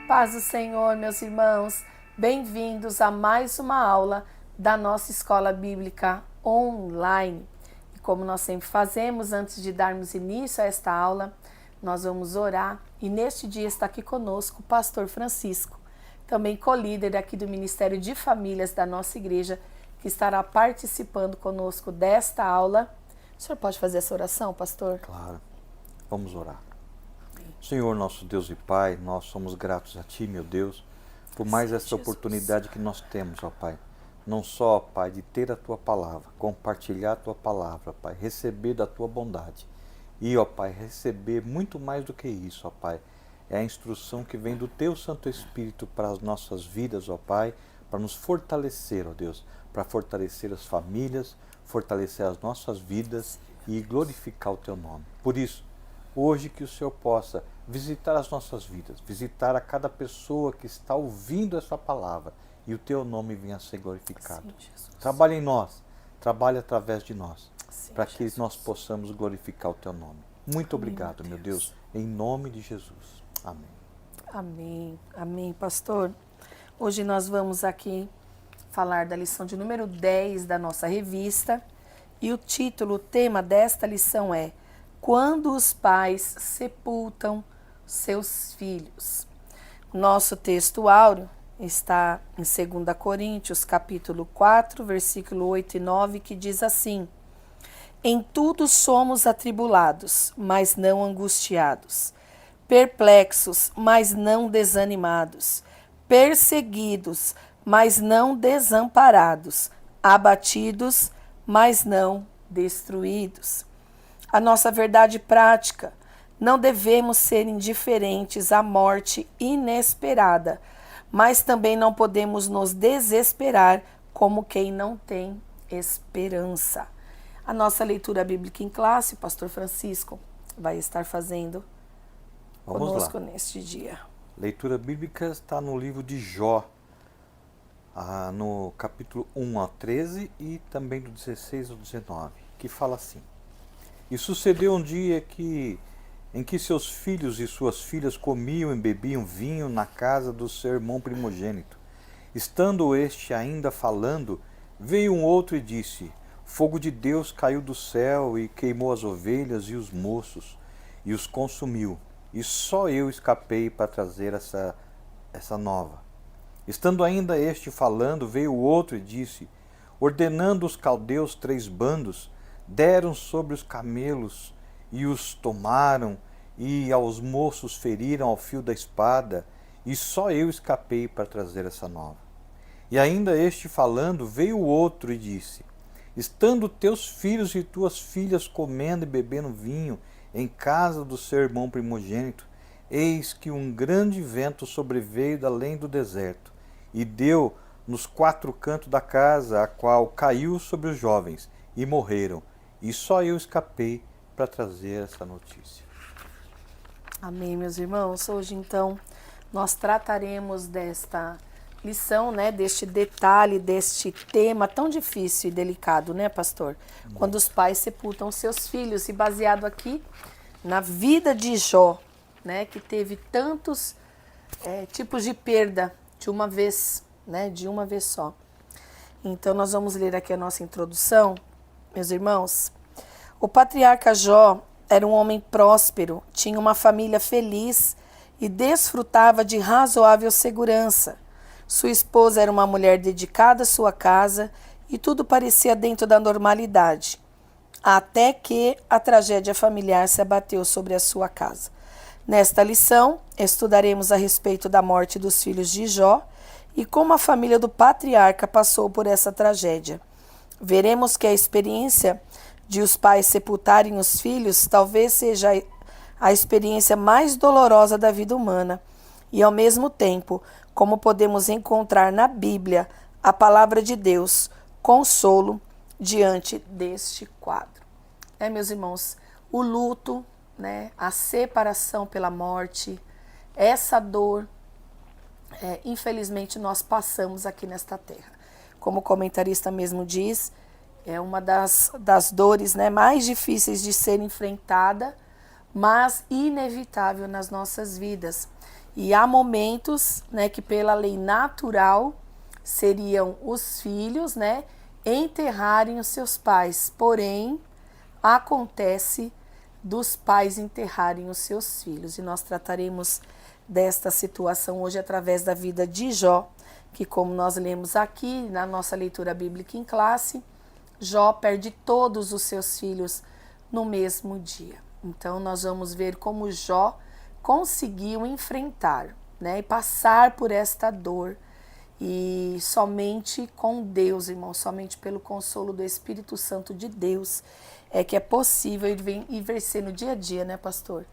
paz do Senhor, meus irmãos. Bem-vindos a mais uma aula da nossa Escola Bíblica Online. E como nós sempre fazemos, antes de darmos início a esta aula, nós vamos orar. E neste dia está aqui conosco o pastor Francisco, também co-líder aqui do Ministério de Famílias da nossa igreja, que estará participando conosco desta aula. O senhor pode fazer essa oração, pastor? Claro. Vamos orar. Senhor, nosso Deus e Pai, nós somos gratos a Ti, meu Deus, por mais essa oportunidade que nós temos, ó Pai. Não só, Pai, de ter a Tua palavra, compartilhar a Tua palavra, Pai, receber da Tua bondade. E, ó Pai, receber muito mais do que isso, ó Pai. É a instrução que vem do Teu Santo Espírito para as nossas vidas, ó Pai, para nos fortalecer, ó Deus, para fortalecer as famílias, fortalecer as nossas vidas e glorificar o Teu nome. Por isso, hoje que o Senhor possa visitar as nossas vidas, visitar a cada pessoa que está ouvindo essa palavra e o Teu nome venha a ser glorificado. Sim, trabalhe em nós, trabalhe através de nós, para que nós possamos glorificar o Teu nome. Muito obrigado, meu Deus, em nome de Jesus. Amém. Amém, amém, pastor. Hoje nós vamos aqui falar da lição de número 10 da nossa revista e o título, o tema desta lição é Quando os pais sepultam seus filhos. Nosso texto áureo está em 2 Coríntios, capítulo 4, versículo 8 e 9, que diz assim: Em tudo somos atribulados, mas não angustiados, perplexos, mas não desanimados, perseguidos, mas não desamparados, abatidos, mas não destruídos. A nossa verdade prática: não devemos ser indiferentes à morte inesperada, mas também não podemos nos desesperar como quem não tem esperança. A nossa leitura bíblica em classe, o pastor Francisco vai estar fazendo conosco neste dia. Leitura bíblica está no livro de Jó, no capítulo 1 a 13 e também do 16 ao 19, que fala assim: E sucedeu um dia em que seus filhos e suas filhas comiam e bebiam vinho na casa do seu irmão primogênito. Estando este ainda falando, veio um outro e disse: Fogo de Deus caiu do céu e queimou as ovelhas e os moços, e os consumiu. E só eu escapei para trazer essa nova. Estando ainda este falando, veio o outro e disse: Ordenando os caldeus 3 bandos, deram sobre os camelos e os tomaram, e aos moços feriram ao fio da espada, e só eu escapei para trazer essa nova. E ainda este falando, veio o outro e disse: Estando teus filhos e tuas filhas comendo e bebendo vinho em casa do seu irmão primogênito, eis que um grande vento sobreveio da além do deserto, e deu nos 4 cantos da casa, a qual caiu sobre os jovens, e morreram. E só eu escapei para trazer essa notícia. Amém, meus irmãos. Hoje, então, nós trataremos desta lição, deste detalhe, deste tema tão difícil e delicado, pastor? Quando os pais sepultam seus filhos. E baseado aqui na vida de Jó, que teve tantos tipos de perda de uma vez, de uma vez só. Então, nós vamos ler aqui a nossa introdução. Meus irmãos, o patriarca Jó era um homem próspero, tinha uma família feliz e desfrutava de razoável segurança. Sua esposa era uma mulher dedicada à sua casa e tudo parecia dentro da normalidade, até que a tragédia familiar se abateu sobre a sua casa. Nesta lição, estudaremos a respeito da morte dos filhos de Jó e como a família do patriarca passou por essa tragédia. Veremos que a experiência de os pais sepultarem os filhos talvez seja a experiência mais dolorosa da vida humana e, ao mesmo tempo, como podemos encontrar na Bíblia a palavra de Deus, consolo diante deste quadro. Meus irmãos, o luto, a separação pela morte, essa dor, infelizmente nós passamos aqui nesta terra. Como o comentarista mesmo diz, é uma das dores mais difíceis de ser enfrentada, mas inevitável nas nossas vidas. E há momentos, né, que pela lei natural seriam os filhos, né, enterrarem os seus pais. Porém, acontece dos pais enterrarem os seus filhos. E nós trataremos desta situação hoje através da vida de Jó, que, como nós lemos aqui na nossa leitura bíblica em classe, Jó perde todos os seus filhos no mesmo dia. Então nós vamos ver como Jó conseguiu enfrentar, né, e passar por esta dor. E somente com Deus, irmão, somente pelo consolo do Espírito Santo de Deus é que é possível ir vencer no dia a dia, né, pastor?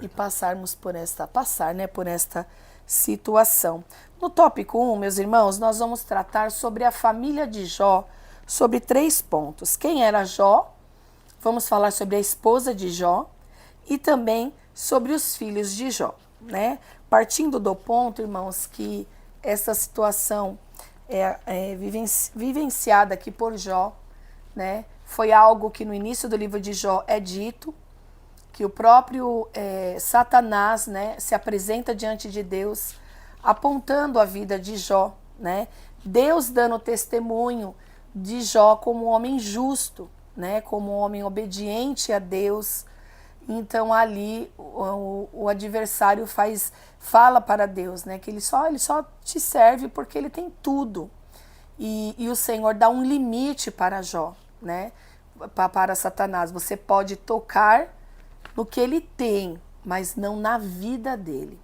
E passarmos por esta situação. No tópico 1, meus irmãos, nós vamos tratar sobre a família de Jó, sobre 3 pontos. Quem era Jó? Vamos falar sobre a esposa de Jó e também sobre os filhos de Jó, né? Partindo do ponto, irmãos, que essa situação vivenciada aqui por Jó, né? Foi algo que no início do livro de Jó é dito, que o próprio Satanás, né, se apresenta diante de Deus, apontando a vida de Jó, né? Deus dando testemunho de Jó como um homem justo, né, como um homem obediente a Deus. Então ali o adversário fala para Deus, né, que ele só te serve porque ele tem tudo. E o Senhor dá um limite para Jó, né, para Satanás. Você pode tocar no que ele tem, mas não na vida dele.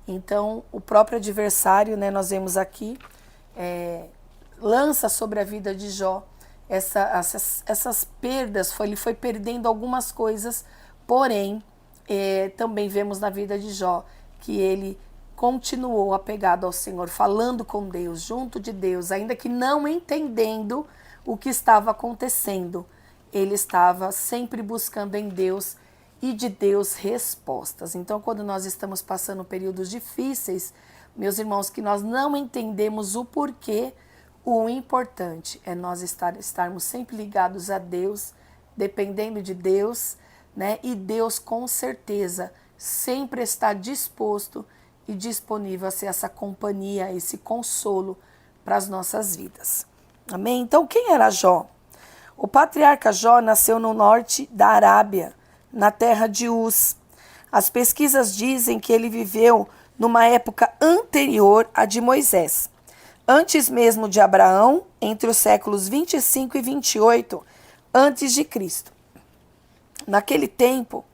Então o próprio adversário, né, nós vemos aqui, lança sobre a vida de Jó essas perdas. Ele foi perdendo algumas coisas, porém também vemos na vida de Jó que ele continuou apegado ao Senhor, falando com Deus, junto de Deus, ainda que não entendendo o que estava acontecendo. Ele estava sempre buscando em Deus e de Deus respostas. Então, quando nós estamos passando períodos difíceis, meus irmãos, que nós não entendemos o porquê, o importante é nós estarmos sempre ligados a Deus, dependendo de Deus, né? E Deus, com certeza, sempre está disposto e disponível a ser essa companhia, esse consolo para as nossas vidas. Amém? Então, quem era Jó? O patriarca Jó nasceu no norte da Arábia, na terra de Uz. As pesquisas dizem que ele viveu numa época anterior à de Moisés, antes mesmo de Abraão, entre os séculos 25 e 28 antes de Cristo. Naquele tempo,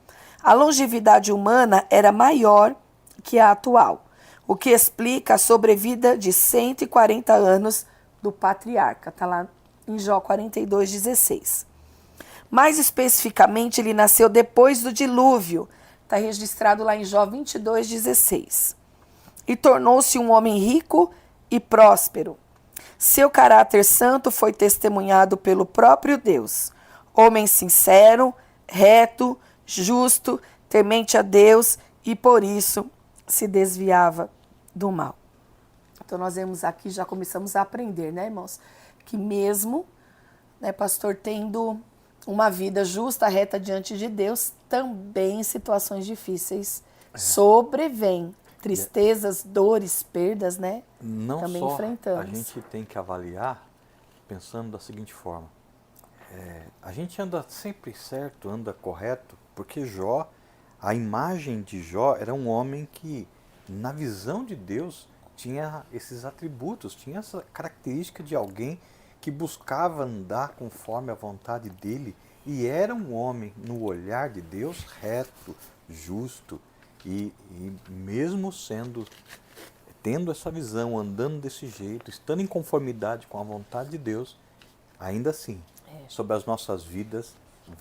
a longevidade humana era maior que a atual, o que explica a sobrevida de 140 anos do patriarca. Está lá em Jó 42:16. Mais especificamente, ele nasceu depois do dilúvio. Está registrado lá em Jó 22:16. E tornou-se um homem rico e próspero. Seu caráter santo foi testemunhado pelo próprio Deus. Homem sincero, reto, justo, temente a Deus e por isso se desviava do mal. Então nós vemos aqui, já começamos a aprender, né, irmãos? Que mesmo, né, pastor, tendo uma vida justa, reta diante de Deus, também em situações difíceis sobrevêm tristezas, dores, perdas, né? Não também só enfrentamos. A gente tem que avaliar pensando da seguinte forma: a gente anda sempre certo, anda correto, porque Jó, a imagem de Jó era um homem que, na visão de Deus, tinha esses atributos, tinha essa característica de alguém que buscava andar conforme a vontade dele e era um homem, no olhar de Deus, reto, justo e mesmo tendo essa visão, andando desse jeito, estando em conformidade com a vontade de Deus, ainda assim, sobre as nossas vidas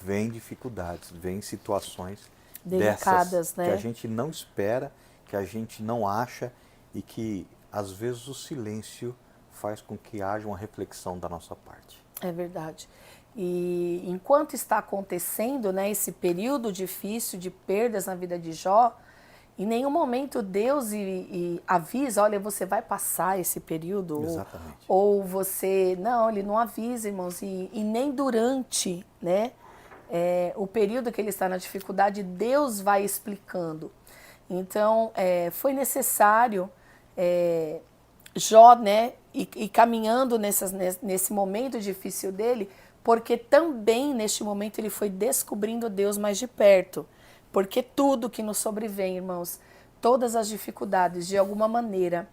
vem dificuldades, vem situações delicadas, dessas, né? Que a gente não espera, que a gente não acha e que às vezes o silêncio faz com que haja uma reflexão da nossa parte. É verdade. E enquanto está acontecendo, né, esse período difícil de perdas na vida de Jó, em nenhum momento Deus avisa, olha, você vai passar esse período. Exatamente. Ou você... Não, ele não avisa, irmãos. E nem durante, né, o período que ele está na dificuldade, Deus vai explicando. Então, foi necessário Jó, né, e caminhando nesse momento difícil dele, porque também neste momento ele foi descobrindo Deus mais de perto. Porque tudo que nos sobrevém, irmãos, todas as dificuldades, de alguma maneira,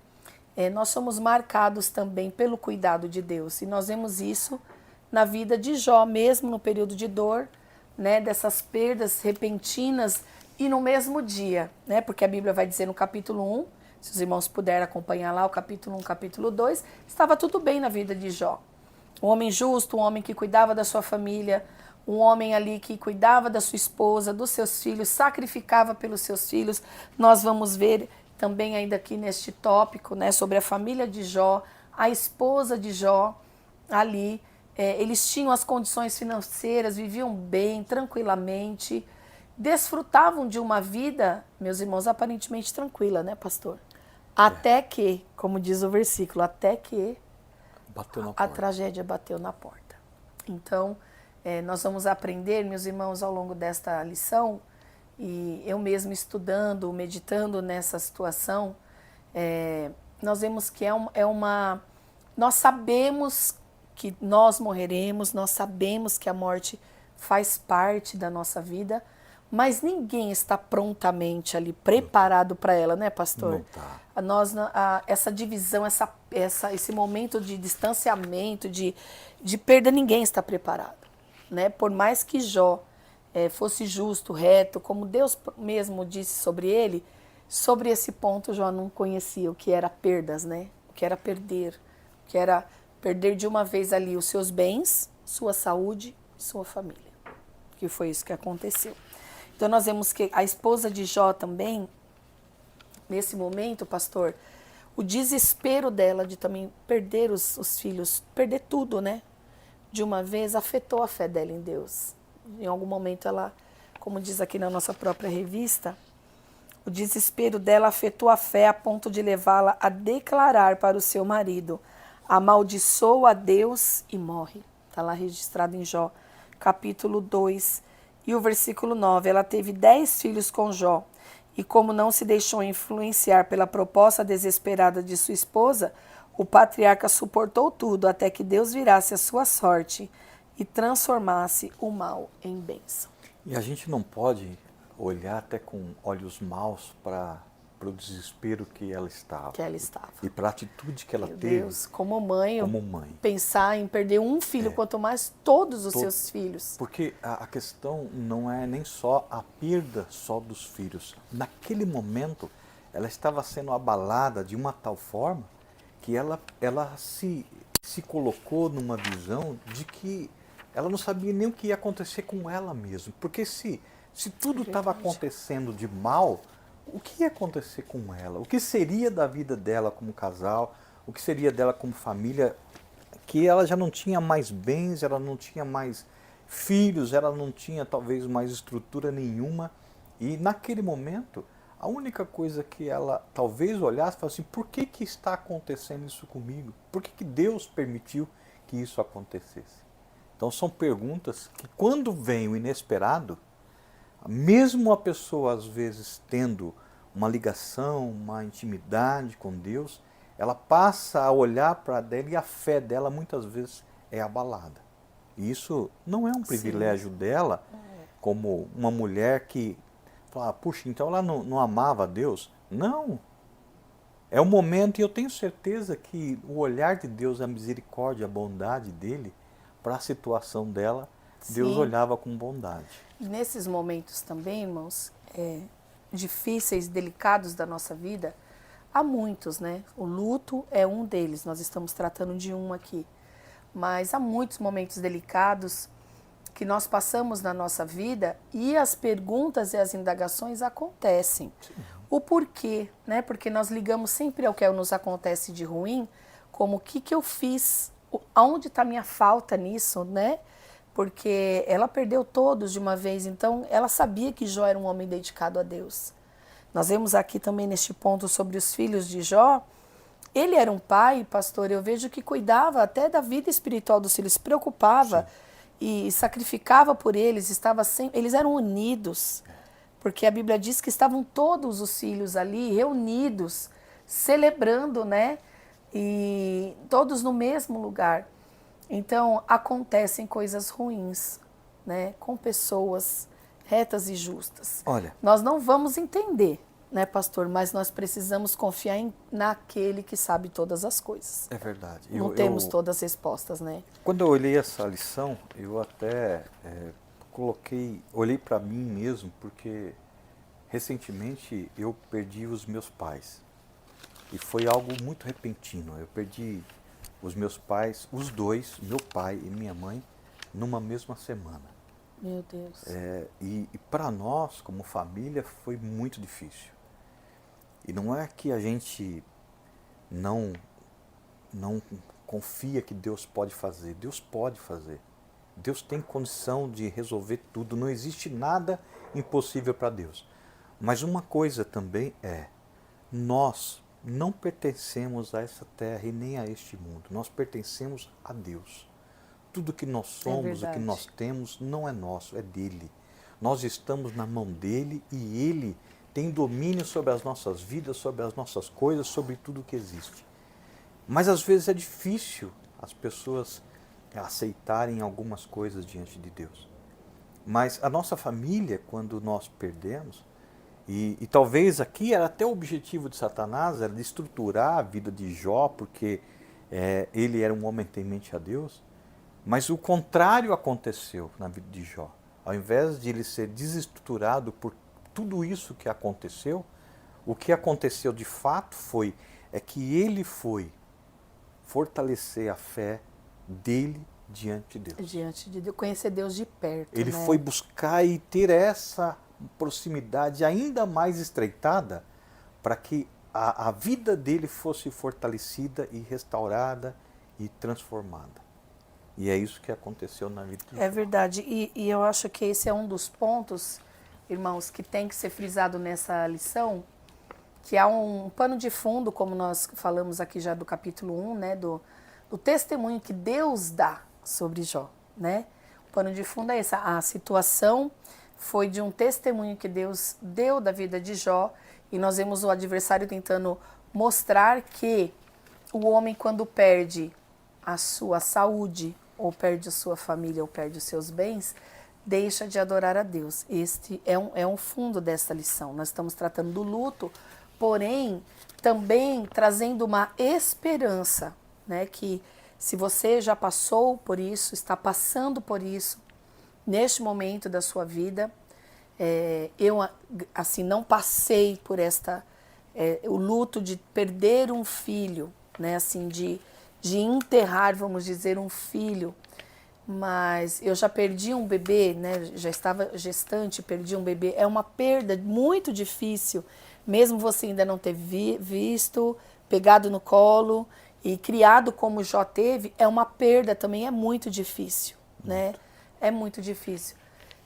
nós somos marcados também pelo cuidado de Deus. E nós vemos isso na vida de Jó, mesmo no período de dor, né, dessas perdas repentinas e no mesmo dia, né, porque a Bíblia vai dizer no capítulo 1, se os irmãos puderem acompanhar lá o capítulo 1, capítulo 2, estava tudo bem na vida de Jó. Um homem justo, um homem que cuidava da sua família, um homem ali que cuidava da sua esposa, dos seus filhos, sacrificava pelos seus filhos. Nós vamos ver também ainda aqui neste tópico, né, sobre a família de Jó, a esposa de Jó ali. Eles tinham as condições financeiras, viviam bem, tranquilamente, desfrutavam de uma vida, meus irmãos, aparentemente tranquila, né, pastor? Até que, como diz o versículo, até que a tragédia bateu na porta. Então, nós vamos aprender, meus irmãos, ao longo desta lição, e eu mesmo estudando, meditando nessa situação, nós vemos que nós sabemos que nós morreremos, nós sabemos que a morte faz parte da nossa vida, mas ninguém está prontamente ali preparado para ela, né, pastor? Não tá. Essa divisão, esse momento de distanciamento, de perda, ninguém está preparado, né? Por mais que Jó fosse justo, reto, como Deus mesmo disse sobre ele, sobre esse ponto Jó não conhecia o que era perdas, né? O que era perder, o que era perder de uma vez ali os seus bens, sua saúde, sua família. Que foi isso que aconteceu. Então nós vemos que a esposa de Jó também, nesse momento, pastor, o desespero dela de também perder os filhos, perder tudo, né? De uma vez, afetou a fé dela em Deus. Em algum momento ela, como diz aqui na nossa própria revista, o desespero dela afetou a fé a ponto de levá-la a declarar para o seu marido: amaldiçoa a Deus e morre. Está lá registrado em Jó, capítulo 2. E o versículo 9, ela teve 10 filhos com Jó, e como não se deixou influenciar pela proposta desesperada de sua esposa, o patriarca suportou tudo até que Deus virasse a sua sorte e transformasse o mal em bênção. E a gente não pode olhar até com olhos maus para o desespero que ela estava. E para a atitude que ela teve. Deus, como mãe, pensar em perder um filho, quanto mais todos os seus filhos. Porque a questão não é nem só a perda só dos filhos. Naquele momento, ela estava sendo abalada de uma tal forma que ela se colocou numa visão de que ela não sabia nem o que ia acontecer com ela mesma. Porque se tudo estava acontecendo de mal, o que ia acontecer com ela? O que seria da vida dela como casal? O que seria dela como família? Que ela já não tinha mais bens, ela não tinha mais filhos, ela não tinha talvez mais estrutura nenhuma. E naquele momento, a única coisa que ela talvez olhasse e falasse assim: por que está acontecendo isso comigo? Por que Deus permitiu que isso acontecesse? Então são perguntas que, quando vem o inesperado, mesmo a pessoa às vezes tendo uma ligação, uma intimidade com Deus, ela passa a olhar para dela e a fé dela muitas vezes é abalada. E isso não é um privilégio dela, como uma mulher que fala: puxa, então ela não amava a Deus? Não. É um momento, e eu tenho certeza que o olhar de Deus, a misericórdia, a bondade dele para a situação dela, Deus olhava com bondade. Nesses momentos também, irmãos, difíceis, delicados da nossa vida, há muitos, né? O luto é um deles, nós estamos tratando de um aqui. Mas há muitos momentos delicados que nós passamos na nossa vida e as perguntas e as indagações acontecem. Sim. O porquê, né? Porque nós ligamos sempre ao que nos acontece de ruim, como o que eu fiz, aonde está a minha falta nisso, né? Porque ela perdeu todos de uma vez, então ela sabia que Jó era um homem dedicado a Deus. Nós vemos aqui também neste ponto sobre os filhos de Jó. Ele era um pai, pastor, eu vejo que cuidava até da vida espiritual dos filhos, se preocupava e sacrificava por eles, eles eram unidos. porque a Bíblia diz que estavam todos os filhos ali reunidos, celebrando, né? E todos no mesmo lugar. Então, acontecem coisas ruins, né? Com pessoas retas e justas. Olha, Nós não vamos entender, né, pastor? Mas nós precisamos confiar naquele que sabe todas as coisas. é verdade. Não temos todas as respostas, né? Quando eu olhei essa lição, eu até olhei para mim mesmo, porque recentemente eu perdi os meus pais. E foi algo muito repentino. Eu perdi os meus pais, os dois, meu pai e minha mãe, numa mesma semana. Meu Deus. E para nós, como família, foi muito difícil. E não é que a gente não confia que Deus pode fazer. Deus pode fazer. Deus tem condição de resolver tudo. Não existe nada impossível para Deus. Mas uma coisa também nós não pertencemos a essa terra e nem a este mundo. Nós pertencemos a Deus. Tudo que nós somos, o que nós temos, não é nosso, é dele. Nós estamos na mão dele e ele tem domínio sobre as nossas vidas, sobre as nossas coisas, sobre tudo que existe. Mas às vezes é difícil as pessoas aceitarem algumas coisas diante de Deus. Mas a nossa família, quando nós perdemos, e talvez aqui era até o objetivo de Satanás, era de estruturar a vida de Jó, porque ele era um homem temente a Deus, mas o contrário aconteceu na vida de Jó. Ao invés de ele ser desestruturado por tudo isso que aconteceu, o que aconteceu de fato é que ele foi fortalecer a fé dele diante de Deus. Diante de Deus, conhecer Deus de perto. Ele né? foi buscar e ter essa proximidade ainda mais estreitada para que a vida dele fosse fortalecida e restaurada e transformada. E é isso que aconteceu na vida de Jó. É verdade. E eu acho que esse é um dos pontos, irmãos, que tem que ser frisado nessa lição, que há um pano de fundo, como nós falamos aqui já do capítulo 1, né, do testemunho que Deus dá sobre Jó, né? O pano de fundo é essa. A situação foi de um testemunho que Deus deu da vida de Jó, e nós vemos o adversário tentando mostrar que o homem, quando perde a sua saúde, ou perde a sua família, ou perde os seus bens, deixa de adorar a Deus. Este é um fundo dessa lição. Nós estamos tratando do luto, porém, também trazendo uma esperança, né? Que se você já passou por isso, está passando por isso, neste momento da sua vida, eu, assim, não passei por o luto de perder um filho, né? Assim, de enterrar, vamos dizer, um filho, mas eu já perdi um bebê, né? Já estava gestante, perdi um bebê. É uma perda muito difícil, mesmo você ainda não ter visto, pegado no colo e criado como Jó teve, é uma perda também, é muito difícil, né? É muito difícil.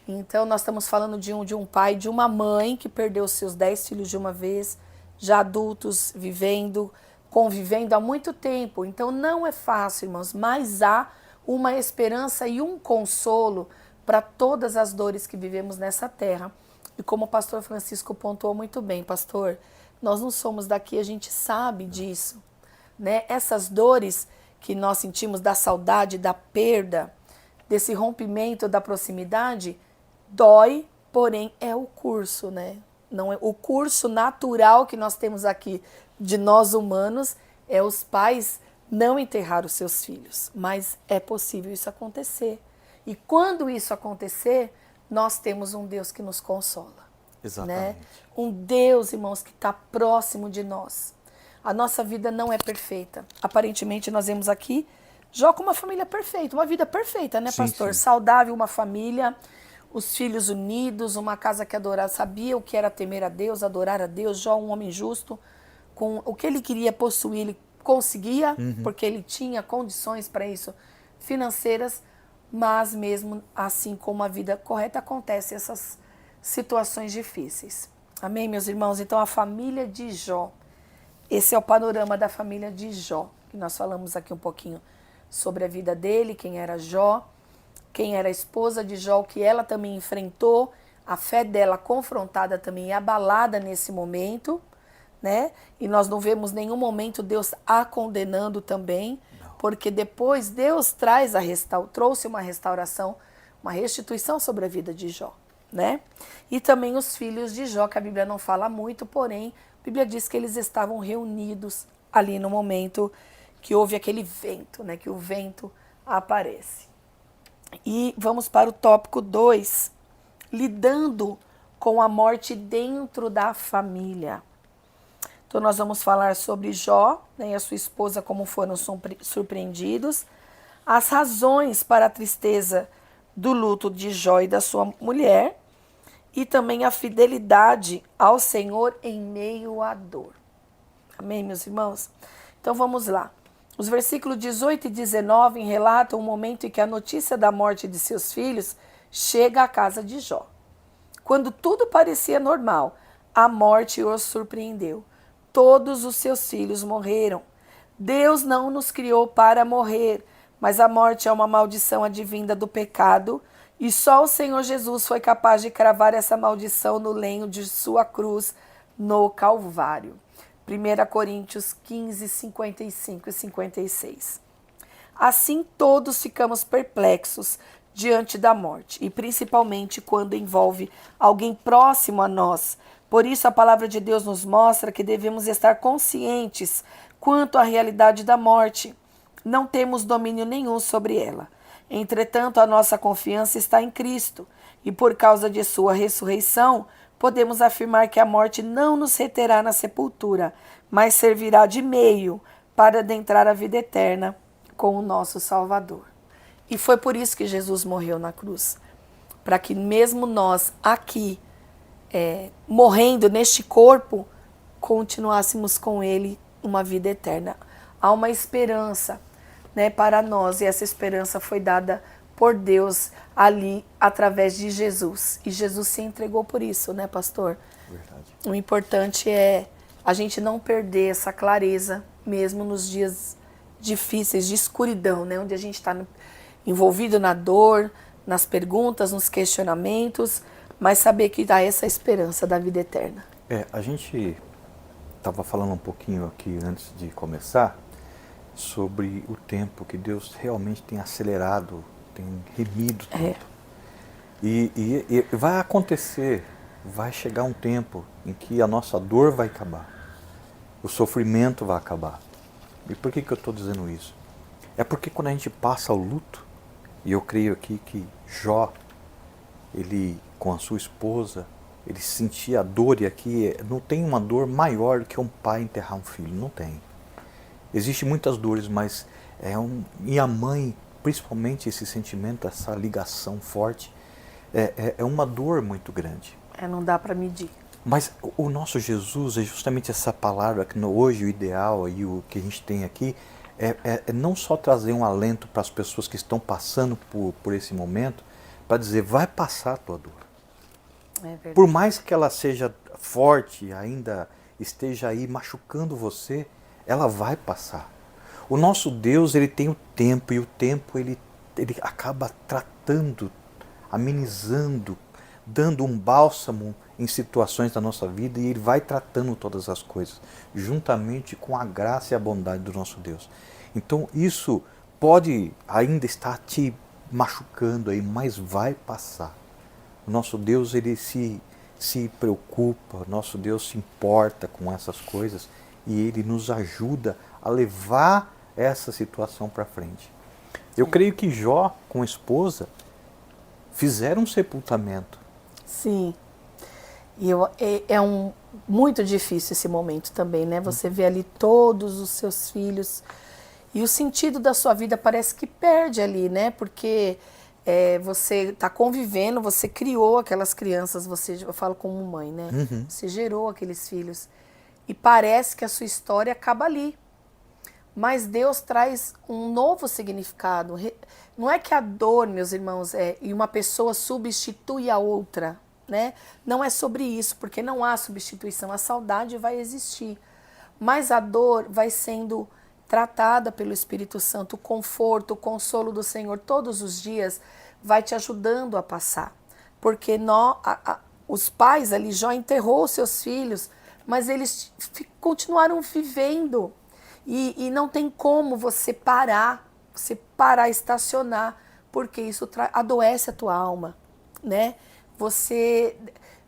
Então, nós estamos falando de um pai, de uma mãe que perdeu seus 10 filhos de uma vez, já adultos, convivendo há muito tempo. Então, não é fácil, irmãos, mas há uma esperança e um consolo para todas as dores que vivemos nessa terra. E como o pastor Francisco pontuou muito bem, pastor, nós não somos daqui, a gente sabe disso, né? Essas dores que nós sentimos da saudade, da perda, desse rompimento da proximidade, dói, porém é o curso, né? Não é o curso natural que nós temos aqui de nós humanos, é os pais não enterrar os seus filhos, mas é possível isso acontecer. E quando isso acontecer, nós temos um Deus que nos consola. Exatamente. Né? Um Deus, irmãos, que está próximo de nós. A nossa vida não é perfeita. Aparentemente, nós vemos aqui Jó com uma família perfeita, uma vida perfeita, né, pastor? Sim. Saudável, uma família, os filhos unidos, uma casa que adorava, sabia o que era temer a Deus, adorar a Deus. Jó, um homem justo, com o que ele queria possuir, ele conseguia, porque ele tinha condições para isso financeiras, mas mesmo assim como a vida correta acontece essas situações difíceis. Amém, meus irmãos? Então a família de Jó, esse é o panorama da família de Jó, que nós falamos aqui um pouquinho sobre a vida dele, quem era Jó, quem era a esposa de Jó, o que ela também enfrentou, a fé dela confrontada também e abalada nesse momento, né? E nós não vemos nenhum momento Deus a condenando também, porque depois Deus trouxe uma restauração, uma restituição sobre a vida de Jó, né? E também os filhos de Jó, que a Bíblia não fala muito, porém, a Bíblia diz que eles estavam reunidos ali no momento que houve aquele vento, né? Que o vento aparece. E vamos para o tópico 2, lidando com a morte dentro da família. Então nós vamos falar sobre Jó, né, e a sua esposa, como foram surpreendidos, as razões para a tristeza do luto de Jó e da sua mulher, e também a fidelidade ao Senhor em meio à dor. Amém, meus irmãos? Então vamos lá. Os versículos 18 e 19 relatam o momento em que a notícia da morte de seus filhos chega à casa de Jó. Quando tudo parecia normal, a morte os surpreendeu. Todos os seus filhos morreram. Deus não nos criou para morrer, mas a morte é uma maldição advinda do pecado, e só o Senhor Jesus foi capaz de cravar essa maldição no lenho de sua cruz no Calvário. 1 Coríntios 15, 55 e 56. Assim todos ficamos perplexos diante da morte, e principalmente quando envolve alguém próximo a nós. Por isso a palavra de Deus nos mostra que devemos estar conscientes quanto à realidade da morte. Não temos domínio nenhum sobre ela. Entretanto, a nossa confiança está em Cristo, e por causa de sua ressurreição, podemos afirmar que a morte não nos reterá na sepultura, mas servirá de meio para adentrar a vida eterna com o nosso Salvador. E foi por isso que Jesus morreu na cruz, para que mesmo nós aqui, morrendo neste corpo, continuássemos com Ele uma vida eterna. Há uma esperança, né, para nós, e essa esperança foi dada por Deus ali através de Jesus. E Jesus se entregou por isso, né, pastor? Verdade. O importante é a gente não perder essa clareza, mesmo nos dias difíceis, de escuridão, né, onde a gente está envolvido na dor, nas perguntas, nos questionamentos, mas saber que dá essa esperança da vida eterna. A gente estava falando um pouquinho aqui antes de começar sobre o tempo que Deus realmente tem acelerado, tem remido tudo. E vai acontecer, vai chegar um tempo em que a nossa dor vai acabar, o sofrimento vai acabar. E por que eu estou dizendo isso? É porque quando a gente passa o luto, e eu creio aqui que Jó, ele com a sua esposa, ele sentia a dor, e aqui não tem uma dor maior do que um pai enterrar um filho, não tem. Existem muitas dores, mas e a mãe, principalmente esse sentimento, essa ligação forte, é uma dor muito grande. Não dá para medir. Mas o nosso Jesus é justamente essa palavra que hoje o ideal e o que a gente tem aqui é não só trazer um alento para as pessoas que estão passando por esse momento, para dizer, vai passar a tua dor. Por mais que ela seja forte, ainda esteja aí machucando você, ela vai passar. O nosso Deus, ele tem o tempo, e o tempo ele acaba tratando, amenizando, dando um bálsamo em situações da nossa vida, e ele vai tratando todas as coisas, juntamente com a graça e a bondade do nosso Deus. Então isso pode ainda estar te machucando aí, mas vai passar. O nosso Deus, ele se preocupa, o nosso Deus se importa com essas coisas, e ele nos ajuda a levar essa situação para frente. Eu creio que Jó, com a esposa, fizeram um sepultamento. Sim. E muito difícil esse momento também, né? Você vê ali todos os seus filhos, e o sentido da sua vida parece que perde ali, né? Porque você está convivendo, você criou aquelas crianças, eu falo como mãe, né? Uhum. Você gerou aqueles filhos, e parece que a sua história acaba ali. Mas Deus traz um novo significado. Não é que a dor, meus irmãos, e uma pessoa substitui a outra, né? Não é sobre isso, porque não há substituição. A saudade vai existir, mas a dor vai sendo tratada pelo Espírito Santo. O conforto, o consolo do Senhor todos os dias vai te ajudando a passar. porque os pais ali, Jó enterrou seus filhos, mas eles continuaram vivendo. E não tem como você parar, estacionar, porque isso adoece a tua alma, né? Você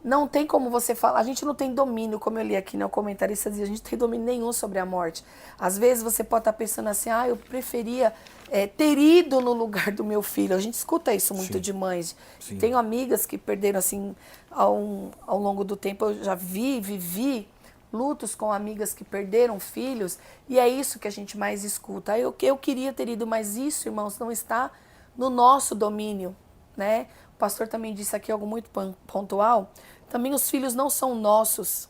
não tem como você falar, a gente não tem domínio, como eu li aqui, né? O comentarista diz, a gente não tem domínio nenhum sobre a morte. Às vezes você pode estar pensando assim, eu preferia ter ido no lugar do meu filho. A gente escuta isso muito Sim. de mães. Sim. Tenho amigas que perderam assim ao longo do tempo, eu já vivi lutos com amigas que perderam filhos, e é isso que a gente mais escuta. Eu queria ter ido, mas isso, irmãos, não está no nosso domínio, né? O pastor também disse aqui algo muito pontual. Também os filhos não são nossos,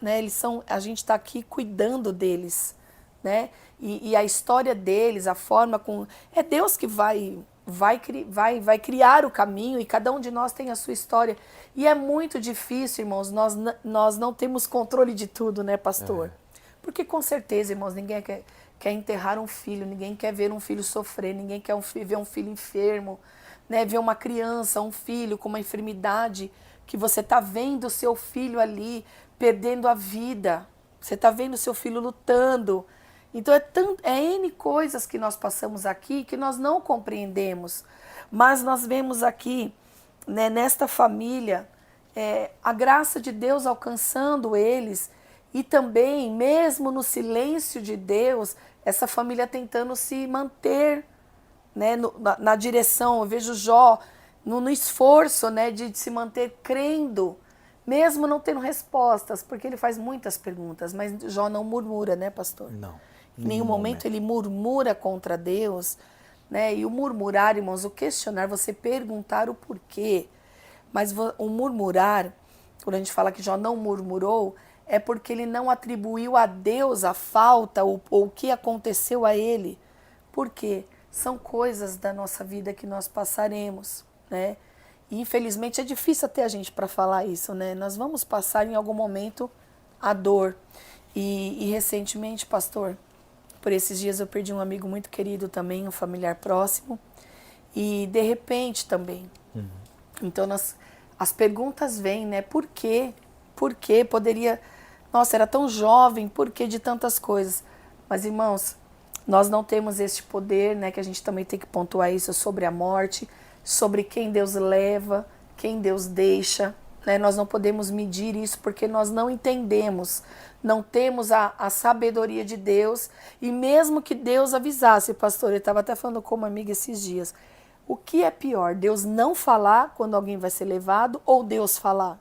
né? A gente está aqui cuidando deles, né? E a história deles, a forma com... É Deus que vai criar o caminho, e cada um de nós tem a sua história. E é muito difícil, irmãos, nós não temos controle de tudo, né, pastor? Porque com certeza, irmãos, ninguém quer enterrar um filho, ninguém quer ver um filho sofrer, ninguém quer ver um filho enfermo, né? Ver uma criança, um filho com uma enfermidade, que você está vendo o seu filho ali perdendo a vida, você está vendo o seu filho lutando. Então é N coisas que nós passamos aqui que nós não compreendemos, mas nós vemos aqui, né, nesta família, a graça de Deus alcançando eles, e também, mesmo no silêncio de Deus, essa família tentando se manter, né, na direção. Eu vejo Jó no esforço, né, de se manter crendo, mesmo não tendo respostas, porque ele faz muitas perguntas, mas Jó não murmura, né, pastor? Não. Em nenhum momento ele murmura contra Deus, né? E o murmurar, irmãos, o questionar, você perguntar o porquê. Mas o murmurar, quando a gente fala que Jó não murmurou, é porque ele não atribuiu a Deus a falta ou o que aconteceu a ele. Por quê? São coisas da nossa vida que nós passaremos, né? E infelizmente é difícil até a gente para falar isso, né? Nós vamos passar em algum momento a dor. E recentemente, pastor, por esses dias eu perdi um amigo muito querido também, um familiar próximo, e de repente também. Então as perguntas vêm, né? Por quê? Por quê? Poderia... Nossa, era tão jovem, por que de tantas coisas? Mas, irmãos, nós não temos este poder, né? Que a gente também tem que pontuar isso sobre a morte, sobre quem Deus leva, quem Deus deixa, né? Nós não podemos medir isso porque nós não entendemos, não temos a sabedoria de Deus. E mesmo que Deus avisasse, pastor, eu estava até falando com uma amiga esses dias, o que é pior, Deus não falar quando alguém vai ser levado ou Deus falar?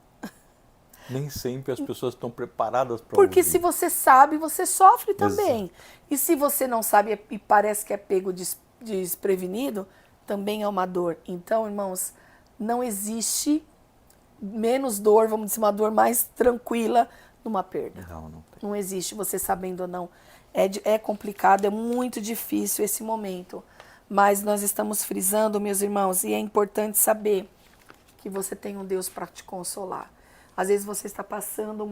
Nem sempre as pessoas estão preparadas para Porque ouvir. se você sabe, você sofre também. Exato. E se você não sabe e parece que é pego desprevenido, também é uma dor. Então, irmãos, não existe menos dor, vamos dizer, uma dor mais tranquila numa perda. Não tem. Não existe, você sabendo ou não. É complicado, é muito difícil esse momento. Mas nós estamos frisando, meus irmãos, e é importante saber que você tem um Deus para te consolar. Às vezes você está passando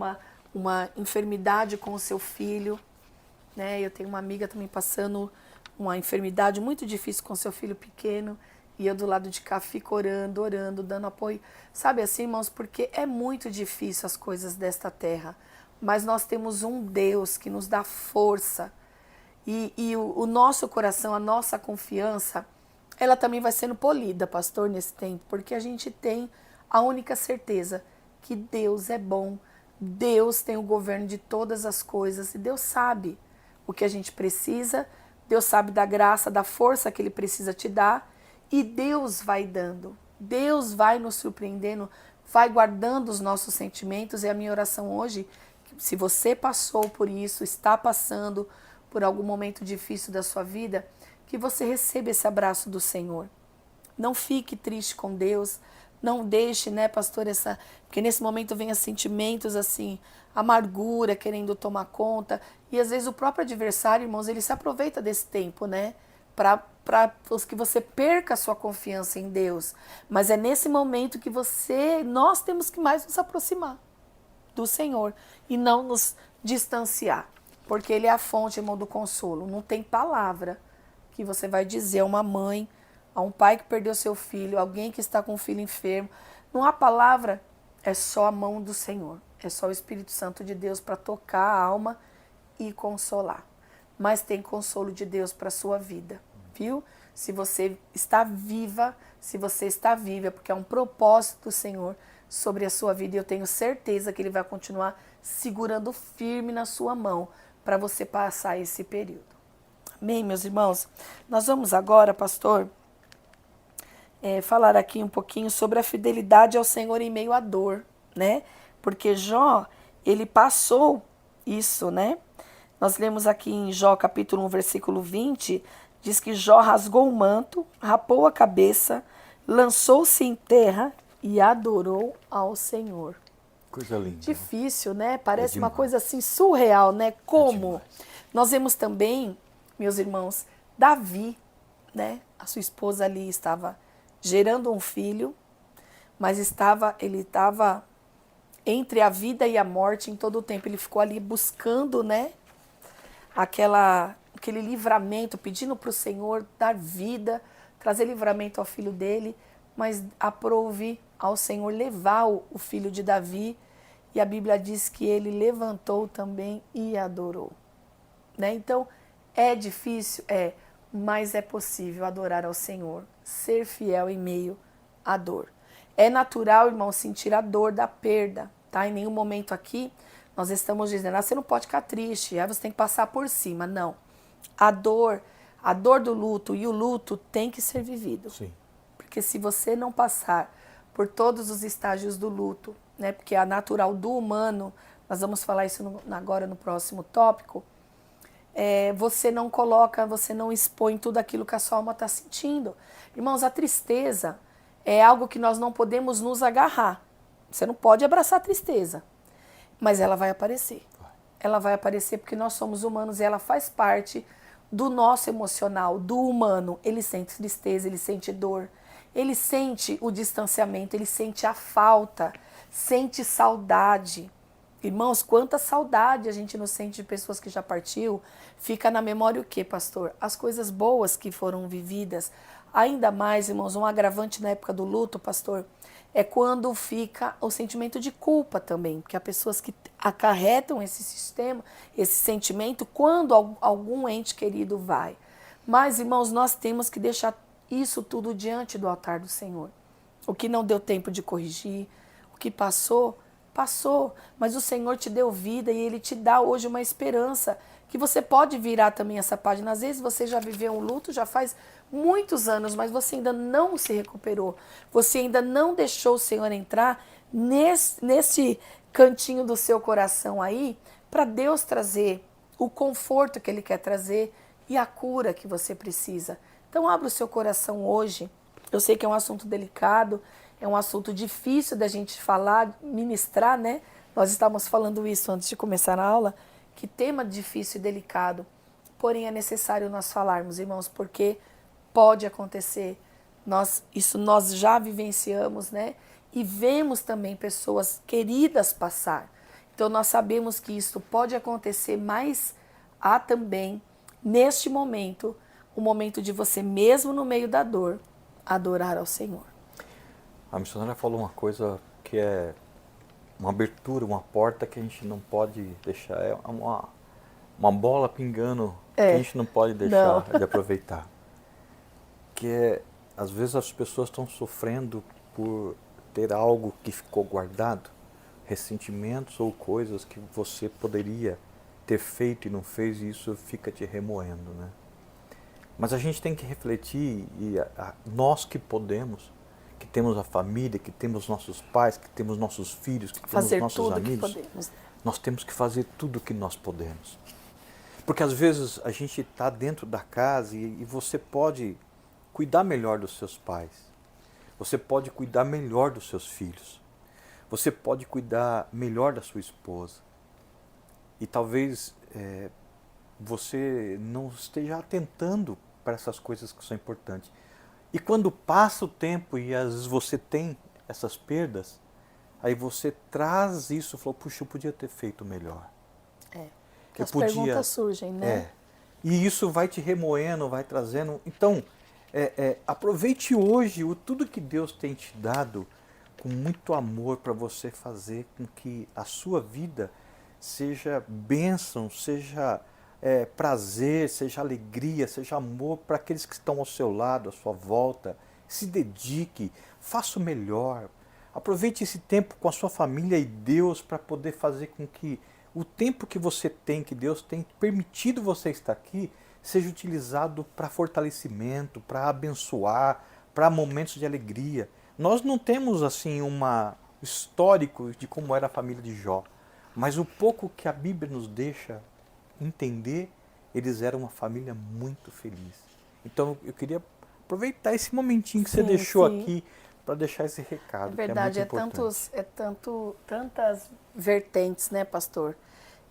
uma enfermidade com o seu filho, né? Eu tenho uma amiga também passando uma enfermidade muito difícil com seu filho pequeno, e eu do lado de cá fico orando, dando apoio. Sabe assim, irmãos, porque é muito difícil as coisas desta terra, mas nós temos um Deus que nos dá força, e o nosso coração, a nossa confiança, ela também vai sendo polida, pastor, nesse tempo, porque a gente tem a única certeza que Deus é bom, Deus tem o governo de todas as coisas, e Deus sabe o que a gente precisa, Deus sabe da graça, da força que Ele precisa te dar, e Deus vai dando, Deus vai nos surpreendendo, vai guardando os nossos sentimentos. E a minha oração hoje, se você passou por isso, está passando por algum momento difícil da sua vida, que você receba esse abraço do Senhor. Não fique triste com Deus, não deixe, né, pastor, porque nesse momento vem sentimentos assim, amargura querendo tomar conta, e às vezes o próprio adversário, irmãos, ele se aproveita desse tempo, né, para que você perca a sua confiança em Deus. Mas é nesse momento que nós temos que mais nos aproximar do Senhor e não nos distanciar, porque Ele é a fonte, irmão, do consolo. Não tem palavra que você vai dizer a uma mãe, a um pai que perdeu seu filho, alguém que está com um filho enfermo, Não há palavra, é só a mão do Senhor. É só o Espírito Santo de Deus para tocar a alma e consolar. Mas tem consolo de Deus para a sua vida, viu? Se você está viva, se você está viva, porque é um propósito do Senhor sobre a sua vida. E eu tenho certeza que Ele vai continuar segurando firme na sua mão para você passar esse período. Amém, meus irmãos? Nós vamos agora, pastor, falar aqui um pouquinho sobre a fidelidade ao Senhor em meio à dor, né? Porque Jó, ele passou isso, né? Nós lemos aqui em Jó capítulo 1, versículo 20, diz que Jó rasgou o manto, rapou a cabeça, lançou-se em terra e adorou ao Senhor. Coisa linda. Difícil, né? Parece uma demais. coisa assim surreal, né? Como? demais. Nós vemos também, meus irmãos, Davi, né? A sua esposa ali estava gerando um filho, mas ele estava entre a vida e a morte em todo o tempo. Ele ficou ali buscando, né? Aquele livramento, pedindo para o Senhor dar vida, trazer livramento ao filho dele, mas aprove ao Senhor levar o filho de Davi, e a Bíblia diz que ele levantou também e adorou. Né? Então, é difícil? Mas é possível adorar ao Senhor, ser fiel em meio à dor. É natural, irmão, sentir a dor da perda, tá? Em nenhum momento aqui nós estamos dizendo, você não pode ficar triste, aí você tem que passar por cima. Não. A dor do luto e o luto tem que ser vivido. Sim. Porque se você não passar por todos os estágios do luto, né? Porque é natural do humano, nós vamos falar isso agora no próximo tópico, você não coloca, você não expõe tudo aquilo que a sua alma está sentindo. Irmãos, a tristeza é algo que nós não podemos nos agarrar. Você não pode abraçar a tristeza, mas ela vai aparecer. Ela vai aparecer porque nós somos humanos e ela faz parte do nosso emocional, do humano. Ele sente tristeza, ele sente dor, ele sente o distanciamento, ele sente a falta, sente saudade. Irmãos, quanta saudade a gente não sente de pessoas que já partiu. Fica na memória o quê, pastor? As coisas boas que foram vividas. Ainda mais, irmãos, um agravante na época do luto, pastor, é quando fica o sentimento de culpa também. Porque há pessoas que acarretam esse sentimento quando algum ente querido vai. Mas, irmãos, nós temos que deixar isso tudo diante do altar do Senhor. O que não deu tempo de corrigir, o que passou, passou, mas o Senhor te deu vida e Ele te dá hoje uma esperança que você pode virar também essa página. Às vezes você já viveu um luto, já faz muitos anos, mas você ainda não se recuperou. Você ainda não deixou o Senhor entrar nesse cantinho do seu coração aí para Deus trazer o conforto que Ele quer trazer e a cura que você precisa. Então abra o seu coração hoje. Eu sei que é um assunto delicado, é um assunto difícil da gente falar, ministrar, né? Nós estávamos falando isso antes de começar a aula, que tema difícil e delicado, porém é necessário nós falarmos, irmãos, porque pode acontecer. Nós já vivenciamos, né? E vemos também pessoas queridas passar. Então nós sabemos que isso pode acontecer, mas há também, neste momento, o momento de você, mesmo no meio da dor, adorar ao Senhor. A missionária falou uma coisa que é uma abertura, uma porta que a gente não pode deixar. É uma bola pingando que a gente não pode deixar de aproveitar. Que é, às vezes as pessoas estão sofrendo por ter algo que ficou guardado, ressentimentos ou coisas que você poderia ter feito e não fez, e isso fica te remoendo, né? Mas a gente tem que refletir, e nós que podemos, que temos a família, que temos nossos pais, que temos nossos filhos, que temos nossos amigos, nós temos que fazer tudo o que nós podemos. Porque às vezes a gente está dentro da casa e você pode cuidar melhor dos seus pais, você pode cuidar melhor dos seus filhos, você pode cuidar melhor da sua esposa. E talvez você não esteja atentando para essas coisas que são importantes. E quando passa o tempo e às vezes você tem essas perdas, aí você traz isso e fala, puxa, eu podia ter feito melhor. As perguntas surgem, né? E isso vai te remoendo, vai trazendo. Então, aproveite hoje tudo que Deus tem te dado com muito amor para você fazer com que a sua vida seja bênção, seja prazer, seja alegria, seja amor para aqueles que estão ao seu lado, à sua volta. Se dedique, faça o melhor. Aproveite esse tempo com a sua família e Deus para poder fazer com que o tempo que você tem, que Deus tem permitido você estar aqui, seja utilizado para fortalecimento, para abençoar, para momentos de alegria. Nós não temos assim um histórico de como era a família de Jó, mas o pouco que a Bíblia nos deixa entender, eles eram uma família muito feliz. Então eu queria aproveitar esse momentinho que você deixou aqui para deixar esse recado. É verdade, que é muito importante. Tantas vertentes, né, pastor,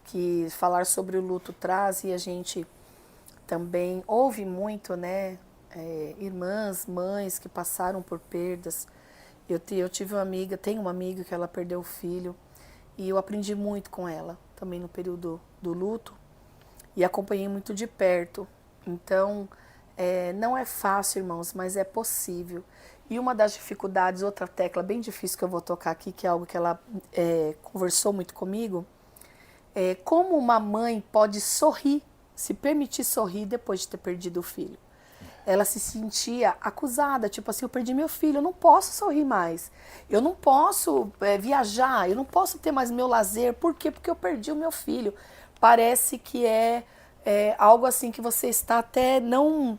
que falar sobre o luto traz, e a gente também ouve muito, né, irmãs, mães que passaram por perdas. Eu tive uma amiga, tenho uma amiga que ela perdeu o filho, e eu aprendi muito com ela, também no período do luto, e acompanhei muito de perto. Então, não é fácil, irmãos, mas é possível. E uma das dificuldades, outra tecla bem difícil que eu vou tocar aqui, que é algo que ela conversou muito comigo, é como uma mãe pode sorrir, se permitir sorrir depois de ter perdido o filho. Ela se sentia acusada, tipo assim, eu perdi meu filho, eu não posso sorrir mais, eu não posso viajar, eu não posso ter mais meu lazer. Por quê? Porque eu perdi o meu filho. Parece que é algo assim que você está até não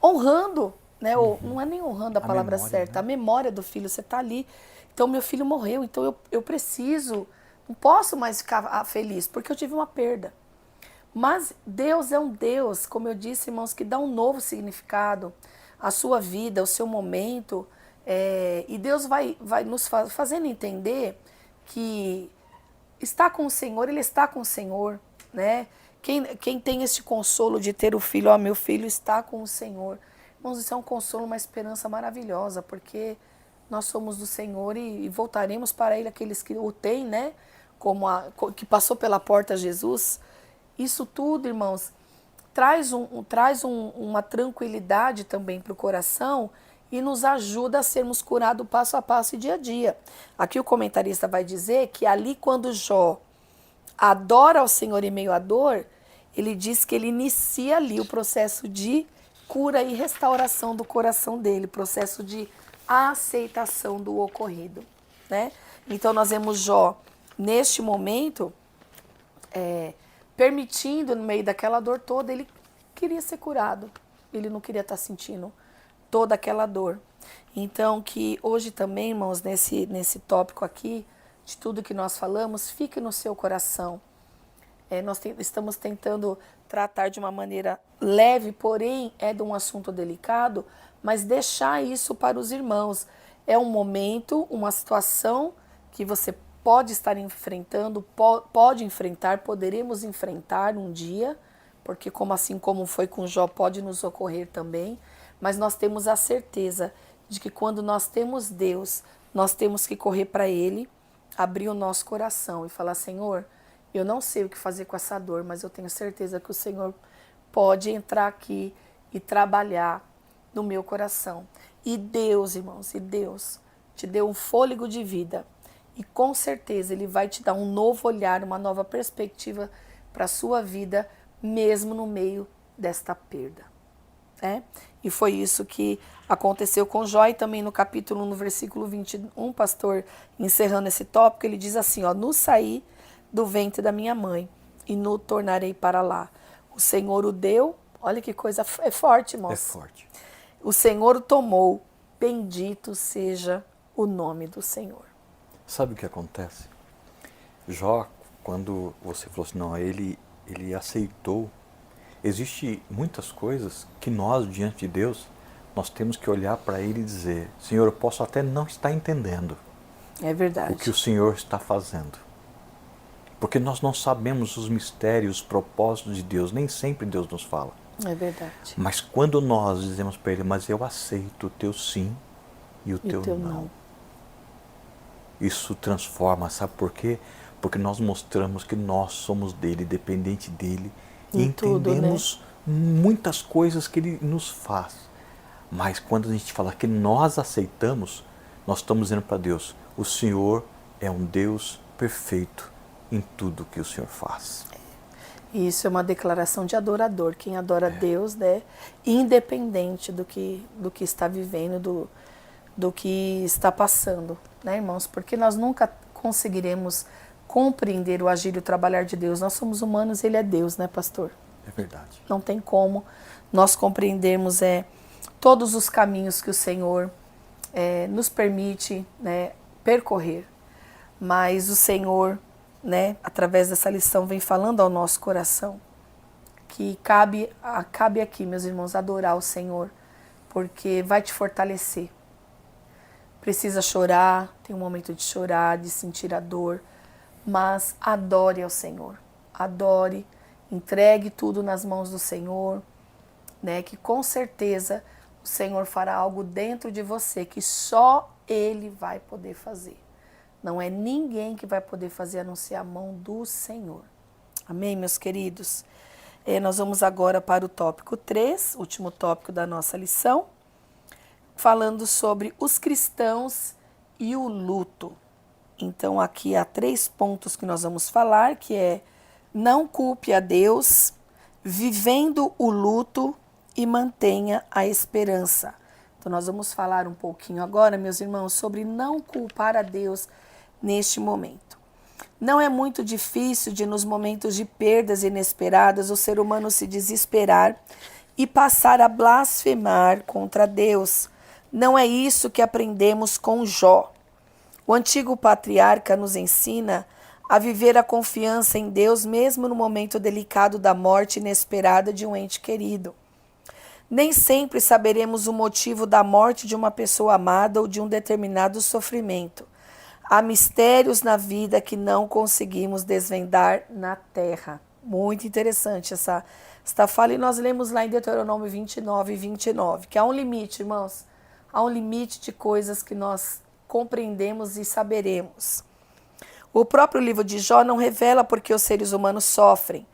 honrando, né? Ou não é nem honrando a palavra memória, certa, né? a memória do filho, você está ali. Então, meu filho morreu, então eu preciso, não posso mais ficar feliz, porque eu tive uma perda. Mas Deus é um Deus, como eu disse, irmãos, que dá um novo significado à sua vida, ao seu momento. E Deus vai nos fazendo entender que está com o Senhor, Ele está com o Senhor, né? Quem tem esse consolo de ter o filho, ó, meu filho está com o Senhor. Irmãos, isso é um consolo, uma esperança maravilhosa, porque nós somos do Senhor e voltaremos para Ele, aqueles que o têm, né? Que passou pela porta Jesus. Isso tudo, irmãos, traz uma tranquilidade também para o coração e nos ajuda a sermos curados passo a passo e dia a dia. Aqui o comentarista vai dizer que ali quando Jó adora ao Senhor em meio à dor, ele diz que ele inicia ali o processo de cura e restauração do coração dele, processo de aceitação do ocorrido, né? Então nós vemos Jó neste momento permitindo, no meio daquela dor toda, ele queria ser curado. Ele não queria estar sentindo toda aquela dor. Então, que hoje também, irmãos, nesse tópico aqui, de tudo que nós falamos, fique no seu coração. Nós estamos tentando tratar de uma maneira leve, porém é de um assunto delicado, mas deixar isso para os irmãos. É um momento, uma situação que você pode estar enfrentando, pode enfrentar, poderemos enfrentar um dia, porque assim como foi com Jó, pode nos ocorrer também, mas nós temos a certeza de que quando nós temos Deus, nós temos que correr para Ele, abrir o nosso coração e falar, Senhor, eu não sei o que fazer com essa dor, mas eu tenho certeza que o Senhor pode entrar aqui e trabalhar no meu coração. E Deus, irmãos, e Deus te deu um fôlego de vida. E com certeza Ele vai te dar um novo olhar, uma nova perspectiva para a sua vida, mesmo no meio desta perda. E foi isso que aconteceu com Jó, e também no capítulo 1, no versículo 21, pastor, encerrando esse tópico, ele diz assim, no saí do ventre da minha mãe e no tornarei para lá. O Senhor o deu, olha que coisa forte, irmãos. É forte. O Senhor o tomou, bendito seja o nome do Senhor. Sabe o que acontece? Jó, quando você falou assim, não, ele aceitou. Existem muitas coisas que nós, diante de Deus, nós temos que olhar para Ele e dizer, Senhor, eu posso até não estar entendendo verdade. o que o Senhor está fazendo. Porque nós não sabemos os mistérios, os propósitos de Deus, nem sempre Deus nos fala. É verdade. Mas quando nós dizemos para Ele, mas eu aceito o teu sim e o teu não. Isso transforma, sabe por quê? Porque nós mostramos que nós somos dele, dependente dele, e entendemos tudo, né? Muitas coisas que ele nos faz. Mas quando a gente fala que nós aceitamos, nós estamos dizendo para Deus, o Senhor é um Deus perfeito em tudo que o Senhor faz. E isso é uma declaração de adorador. Quem adora Deus, né, independente do que está vivendo, do que está passando, né, irmãos? Porque nós nunca conseguiremos compreender o agir e o trabalhar de Deus. Nós somos humanos, Ele é Deus, né, pastor? É verdade. Não tem como nós compreendermos todos os caminhos que o Senhor nos permite, né, percorrer. Mas o Senhor, né, através dessa lição, vem falando ao nosso coração que cabe aqui, meus irmãos, adorar o Senhor, porque vai te fortalecer. Precisa chorar, tem um momento de chorar, de sentir a dor, mas adore ao Senhor. Adore, entregue tudo nas mãos do Senhor, né, que com certeza o Senhor fará algo dentro de você que só Ele vai poder fazer. Não é ninguém que vai poder fazer a não ser a mão do Senhor. Amém, meus queridos? Nós vamos agora para o tópico 3, último tópico da nossa lição, falando sobre os cristãos e o luto. Então, aqui há 3 pontos que nós vamos falar, que é: não culpe a Deus, vivendo o luto e mantenha a esperança. Então, nós vamos falar um pouquinho agora, meus irmãos, sobre não culpar a Deus neste momento. Não é muito difícil de, nos momentos de perdas inesperadas, o ser humano se desesperar e passar a blasfemar contra Deus. Não é isso que aprendemos com Jó. O antigo patriarca nos ensina a viver a confiança em Deus mesmo no momento delicado da morte inesperada de um ente querido. Nem sempre saberemos o motivo da morte de uma pessoa amada ou de um determinado sofrimento. Há mistérios na vida que não conseguimos desvendar na terra. Muito interessante esta fala, e nós lemos lá em Deuteronômio 29, que há um limite, irmãos. Há um limite de coisas que nós compreendemos e saberemos. O próprio livro de Jó não revela porque os seres humanos sofrem.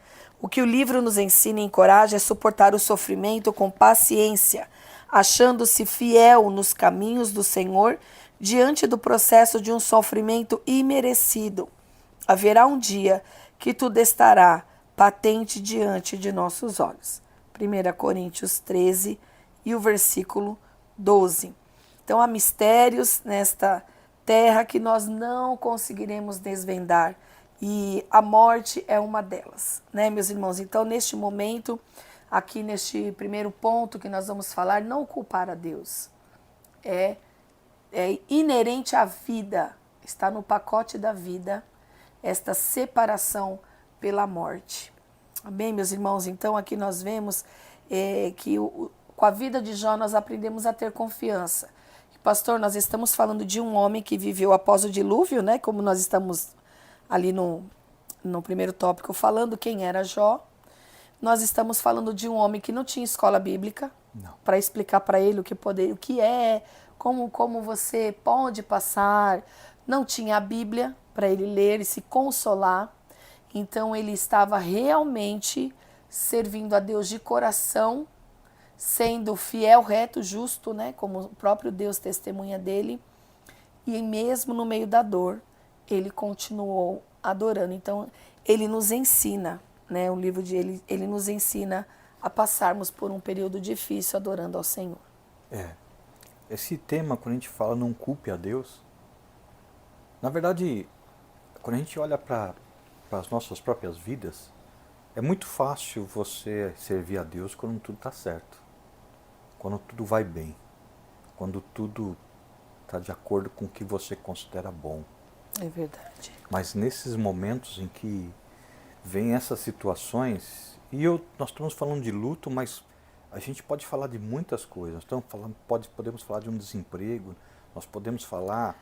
O que o livro nos ensina e encoraja é suportar o sofrimento com paciência, achando-se fiel nos caminhos do Senhor diante do processo de um sofrimento imerecido. Haverá um dia que tudo estará patente diante de nossos olhos. 1 Coríntios 13 e o versículo 12. Então, há mistérios nesta terra que nós não conseguiremos desvendar, e a morte é uma delas, né, meus irmãos? Então, neste momento, aqui neste primeiro ponto que nós vamos falar, não culpar a Deus. É inerente à vida, está no pacote da vida, esta separação pela morte. Amém, meus irmãos? Então, aqui nós vemos que com a vida de Jó nós aprendemos a ter confiança. Pastor, nós estamos falando de um homem que viveu após o dilúvio, né? Como nós estamos ali no primeiro tópico falando quem era Jó. Nós estamos falando de um homem que não tinha escola bíblica para explicar para ele o que é, como você pode passar. Não tinha a Bíblia para ele ler e se consolar. Então ele estava realmente servindo a Deus de coração, sendo fiel, reto, justo, né? Como o próprio Deus testemunha dele. E mesmo no meio da dor, ele continuou adorando. Então, ele nos ensina, né? O livro de ele nos ensina a passarmos por um período difícil adorando ao Senhor. Esse tema, quando a gente fala não culpe a Deus, na verdade, quando a gente olha para as nossas próprias vidas, é muito fácil você servir a Deus quando tudo está certo. Quando tudo vai bem, quando tudo está de acordo com o que você considera bom. É verdade. Mas nesses momentos em que vem essas situações, nós estamos falando de luto, mas a gente pode falar de muitas coisas. Podemos falar de um desemprego, nós podemos falar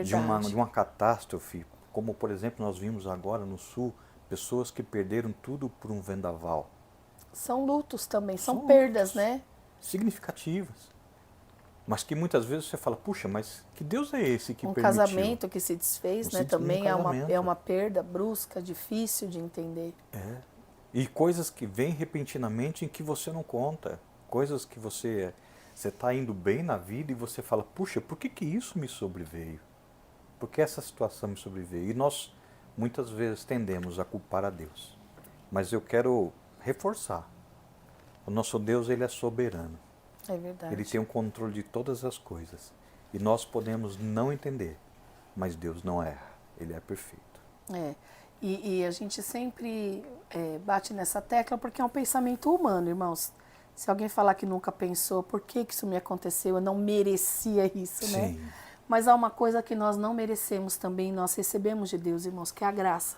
de uma catástrofe, como por exemplo nós vimos agora no sul, pessoas que perderam tudo por um vendaval. São lutos também, são perdas, né? Significativas, mas que muitas vezes você fala, puxa, mas que Deus é esse que permitiu? Um casamento que se desfez, né? Também é uma perda brusca, difícil de entender. E coisas que vêm repentinamente em que você não conta, coisas que você está indo bem na vida e você fala, puxa, por que isso me sobreveio? Porque essa situação me sobreveio. E nós, muitas vezes, tendemos a culpar a Deus. Mas eu quero reforçar. O nosso Deus, ele é soberano. É verdade. Ele tem o controle de todas as coisas. E nós podemos não entender, mas Deus não erra. Ele é perfeito. E a gente sempre bate nessa tecla porque é um pensamento humano, irmãos. Se alguém falar que nunca pensou, por que isso me aconteceu? Eu não merecia isso, né? Sim. Mas há uma coisa que nós não merecemos também, nós recebemos de Deus, irmãos, que é a graça.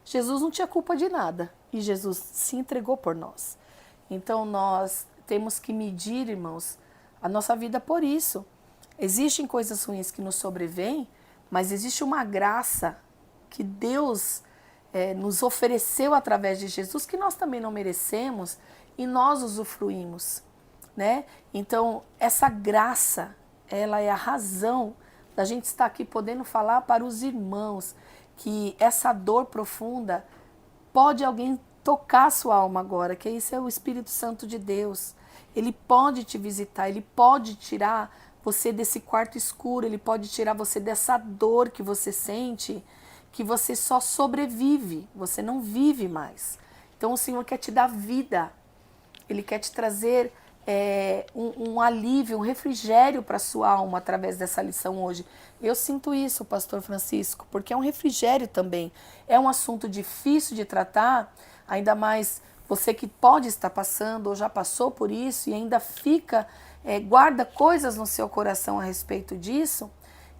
Jesus não tinha culpa de nada e Jesus se entregou por nós. Então nós temos que medir, irmãos, a nossa vida por isso. Existem coisas ruins que nos sobrevêm, mas existe uma graça que Deus nos ofereceu através de Jesus, que nós também não merecemos e nós usufruímos, né? Então, essa graça, ela é a razão da gente estar aqui podendo falar para os irmãos que essa dor profunda pode alguém tocar a sua alma agora, que isso é o Espírito Santo de Deus. Ele pode te visitar, ele pode tirar você desse quarto escuro, ele pode tirar você dessa dor que você sente, que você só sobrevive, você não vive mais. Então o Senhor quer te dar vida, Ele quer te trazer um alívio, um refrigério para a sua alma através dessa lição hoje. Eu sinto isso, pastor Francisco, porque é um refrigério também. É um assunto difícil de tratar, ainda mais você que pode estar passando ou já passou por isso e ainda guarda coisas no seu coração a respeito disso,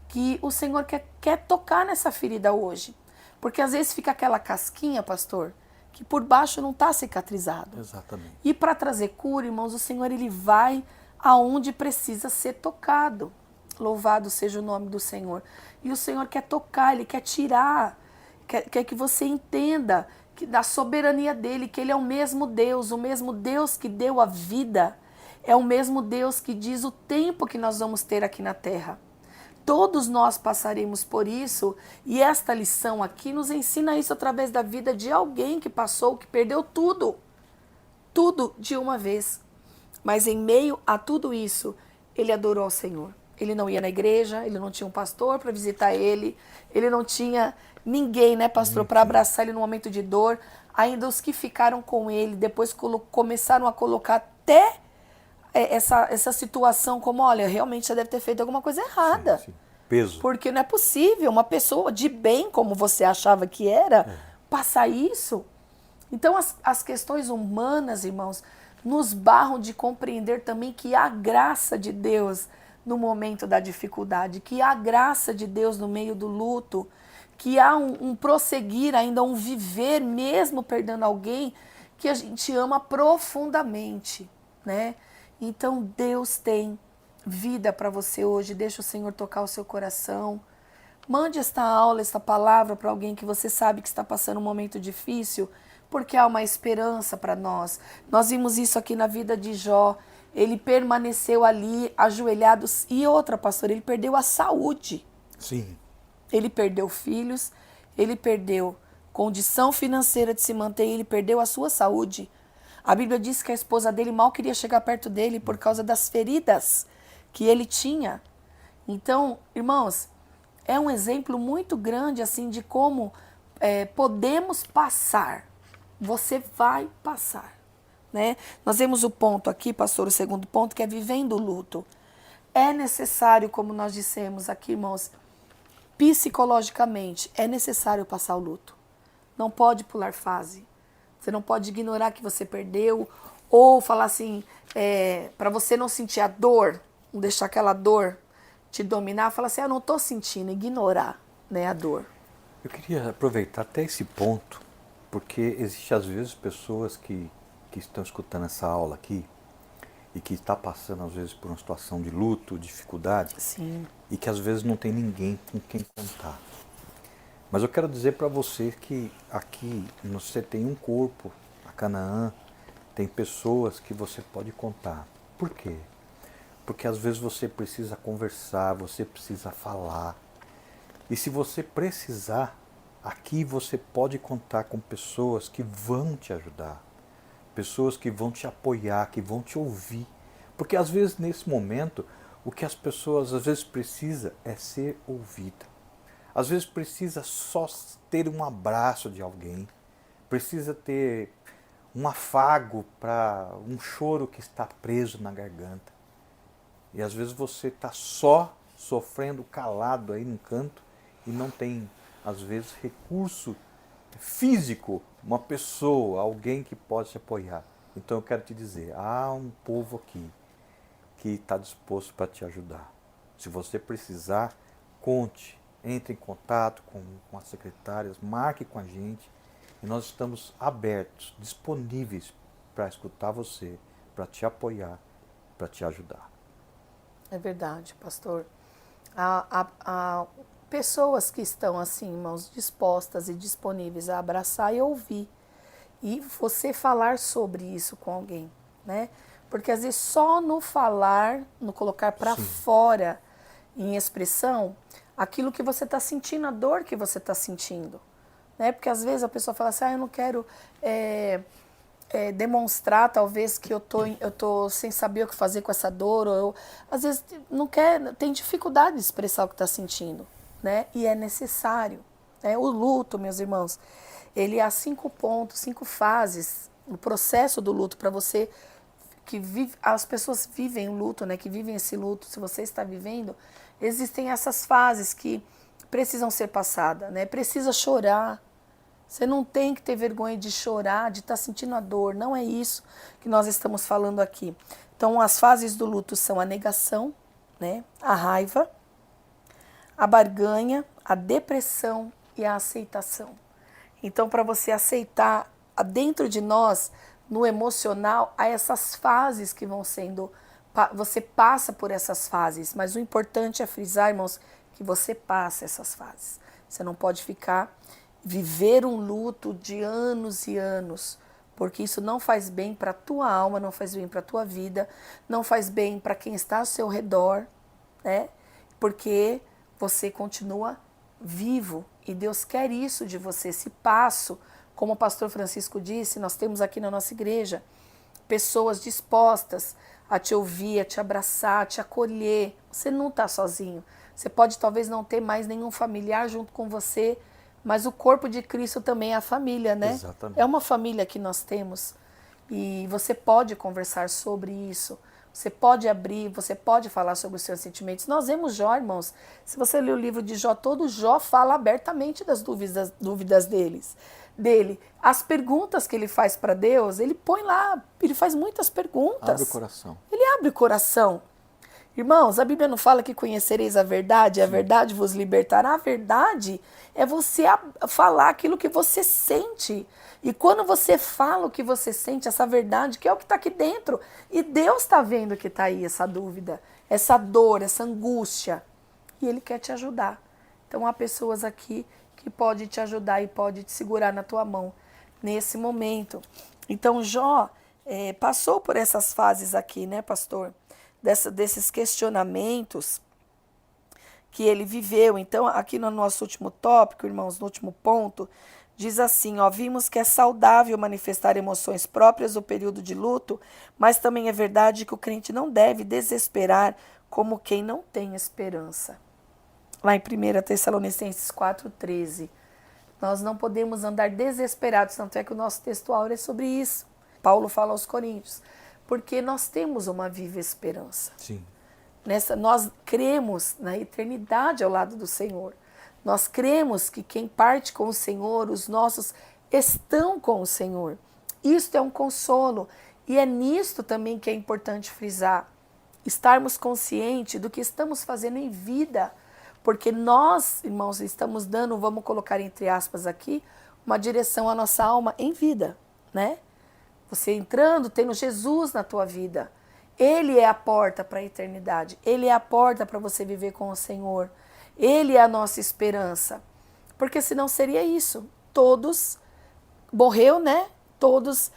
que o Senhor quer tocar nessa ferida hoje. Porque às vezes fica aquela casquinha, pastor, que por baixo não está cicatrizado. Exatamente. E para trazer cura, irmãos, o Senhor ele vai aonde precisa ser tocado. Louvado seja o nome do Senhor. E o Senhor quer tocar, Ele quer tirar, quer que você entenda da soberania dEle, que Ele é o mesmo Deus que deu a vida, é o mesmo Deus que diz o tempo que nós vamos ter aqui na terra. Todos nós passaremos por isso e esta lição aqui nos ensina isso através da vida de alguém que passou, que perdeu tudo de uma vez. Mas em meio a tudo isso, ele adorou ao Senhor. Ele não ia na igreja, ele não tinha um pastor para visitar ele não tinha ninguém, né, pastor, para abraçar ele no momento de dor. Ainda os que ficaram com ele, depois começaram a colocar até essa situação como, olha, realmente você deve ter feito alguma coisa errada. Sim, sim. Peso. Porque não é possível uma pessoa de bem, como você achava que era, passar isso. Então as questões humanas, irmãos, nos barram de compreender também que há graça de Deus no momento da dificuldade, que há graça de Deus no meio do luto, que há um prosseguir ainda, um viver mesmo perdendo alguém que a gente ama profundamente, né? Então Deus tem vida para você hoje, deixa o Senhor tocar o seu coração. Mande esta aula, esta palavra para alguém que você sabe que está passando um momento difícil, porque há uma esperança para nós. Nós vimos isso aqui na vida de Jó. Ele permaneceu ali, ajoelhado. E outra, pastor, ele perdeu a saúde. Sim. Ele perdeu filhos, ele perdeu condição financeira de se manter, ele perdeu a sua saúde. A Bíblia diz que a esposa dele mal queria chegar perto dele por causa das feridas que ele tinha. Então, irmãos, é um exemplo muito grande assim de como podemos passar. Você vai passar, né? Nós vemos o ponto aqui, pastor, o segundo ponto, que é vivendo o luto. É necessário, como nós dissemos aqui, irmãos, psicologicamente, é necessário passar o luto. Não pode pular fase. Você não pode ignorar que você perdeu ou falar assim, para você não sentir a dor, não deixar aquela dor te dominar, falar assim, eu não estou sentindo, ignorar, né, a dor. Eu queria aproveitar até esse ponto, porque existe às vezes pessoas que estão escutando essa aula aqui e que está passando às vezes por uma situação de luto, dificuldade. Sim. E que às vezes não tem ninguém com quem contar. Mas eu quero dizer para você que aqui você tem um corpo, a Canaã, tem pessoas que você pode contar. Por quê? Porque às vezes você precisa conversar, você precisa falar. E se você precisar, aqui você pode contar com pessoas que vão te ajudar. Pessoas que vão te apoiar, que vão te ouvir. Porque às vezes nesse momento, o que as pessoas às vezes precisam é ser ouvida. Às vezes precisa só ter um abraço de alguém, precisa ter um afago para um choro que está preso na garganta. E às vezes você está só sofrendo calado aí num canto e não tem, às vezes, recurso físico, uma pessoa, alguém que pode te apoiar. Então eu quero te dizer, há um povo aqui que está disposto para te ajudar. Se você precisar, conte, entre em contato com as secretárias, marque com a gente e nós estamos abertos, disponíveis para escutar você, para te apoiar, para te ajudar. É verdade, pastor. Há pessoas que estão assim, irmãos, dispostas e disponíveis a abraçar e ouvir. E você falar sobre isso com alguém, né? Porque às vezes só no falar, no colocar para fora em expressão, aquilo que você está sentindo, a dor que você está sentindo, né? Porque às vezes a pessoa fala assim, eu não quero demonstrar talvez que eu tô sem saber o que fazer com essa dor, ou eu, às vezes não quer, tem dificuldade de expressar o que está sentindo, né? E é necessário, né? O luto, meus irmãos, ele há 5 pontos, 5 fases no processo do luto para você que vive, as pessoas vivem o luto, né? Que vivem esse luto. Se você está vivendo, existem essas fases que precisam ser passadas, né? Precisa chorar. Você não tem que ter vergonha de chorar, de estar sentindo a dor. Não é isso que nós estamos falando aqui. Então, as fases do luto são a negação, né? A raiva, a barganha, a depressão e a aceitação. Então, para você aceitar dentro de nós, no emocional, há essas fases que vão sendo... Você passa por essas fases, mas o importante é frisar, irmãos, que você passa essas fases. Você não pode viver um luto de anos e anos, porque isso não faz bem para a tua alma, não faz bem para a tua vida, não faz bem para quem está ao seu redor, né? Porque você continua vivo e Deus quer isso de você, esse passo. Como o pastor Francisco disse, nós temos aqui na nossa igreja pessoas dispostas a te ouvir, a te abraçar, a te acolher. Você não está sozinho. Você pode talvez não ter mais nenhum familiar junto com você, mas o corpo de Cristo também é a família, né? Exatamente. É uma família que nós temos. E você pode conversar sobre isso. Você pode abrir, você pode falar sobre os seus sentimentos. Nós vemos Jó, irmãos. Se você ler o livro de Jó, todo Jó fala abertamente das dúvidas dele. As perguntas que ele faz para Deus, ele põe lá, ele faz muitas perguntas. Abre o coração. Ele abre o coração. Irmãos, a Bíblia não fala que conhecereis a verdade, a verdade vos libertará. A verdade é você falar aquilo que você sente. E quando você fala o que você sente, essa verdade, que é o que está aqui dentro, e Deus está vendo que está aí essa dúvida, essa dor, essa angústia, e Ele quer te ajudar. Então há pessoas aqui que podem te ajudar e podem te segurar na tua mão nesse momento. Então Jó passou por essas fases aqui, né, pastor? Desses questionamentos que ele viveu. Então, aqui no nosso último tópico, irmãos, no último ponto, diz assim, ó, vimos que é saudável manifestar emoções próprias do período de luto, mas também é verdade que o crente não deve desesperar como quem não tem esperança. Lá em 1 Tessalonicenses 4,13, nós não podemos andar desesperados, tanto é que o nosso textual é sobre isso. Paulo fala aos Coríntios, porque nós temos uma viva esperança. Sim. Nós cremos na eternidade ao lado do Senhor. Nós cremos que quem parte com o Senhor, os nossos estão com o Senhor. Isto é um consolo. E é nisto também que é importante frisar. Estarmos conscientes do que estamos fazendo em vida. Porque nós, irmãos, estamos dando, vamos colocar entre aspas aqui, uma direção à nossa alma em vida, né? Você entrando, tendo Jesus na tua vida. Ele é a porta para a eternidade. Ele é a porta para você viver com o Senhor. Ele é a nossa esperança. Porque senão seria isso. Todos morreu, né? Todos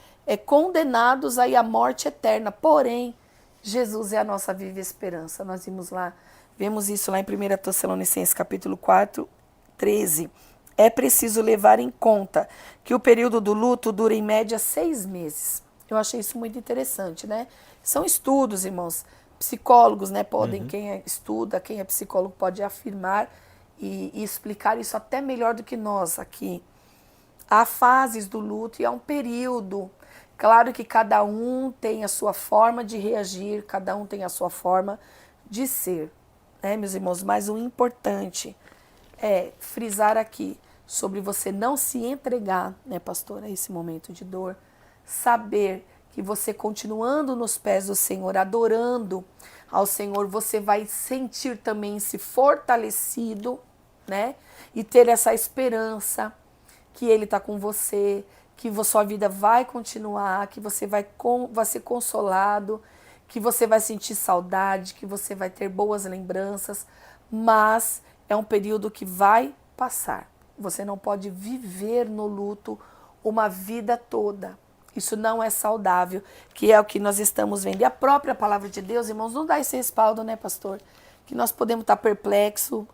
condenados aí à morte eterna. Porém, Jesus é a nossa viva esperança. Nós vemos isso lá em 1 Tessalonicenses capítulo 4, 13. É preciso levar em conta que o período do luto dura em média 6 meses. Eu achei isso muito interessante, né? São estudos, irmãos. Psicólogos, né, podem, quem estuda, quem é psicólogo pode afirmar e explicar isso até melhor do que nós aqui. Há fases do luto e há um período. Claro que cada um tem a sua forma de reagir, cada um tem a sua forma de ser, né, meus irmãos? Mas o importante é frisar aqui sobre você não se entregar, né, pastor, a esse momento de dor. Saber que você continuando nos pés do Senhor, adorando ao Senhor, você vai sentir também se fortalecido, né? E ter essa esperança que Ele está com você, que sua vida vai continuar, que você vai ser consolado, que você vai sentir saudade, que você vai ter boas lembranças, mas é um período que vai passar. Você não pode viver no luto uma vida toda. Isso não é saudável, que é o que nós estamos vendo. E a própria palavra de Deus, irmãos, não dá esse respaldo, né, pastor? Que nós podemos estar perplexo,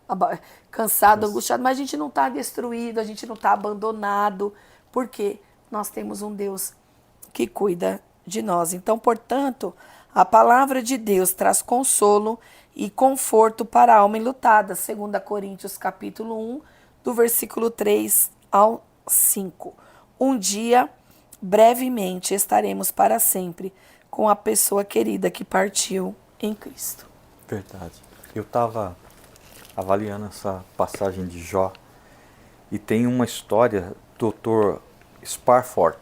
cansado, angustiado, mas a gente não está destruído, a gente não está abandonado, porque nós temos um Deus que cuida de nós. Então, portanto, a palavra de Deus traz consolo e conforto para a alma enlutada, 2 Coríntios capítulo 1, do versículo 3 ao 5. Um dia, brevemente, estaremos para sempre com a pessoa querida que partiu em Cristo. Verdade. Eu estava avaliando essa passagem de Jó e tem uma história do Dr. Sparford,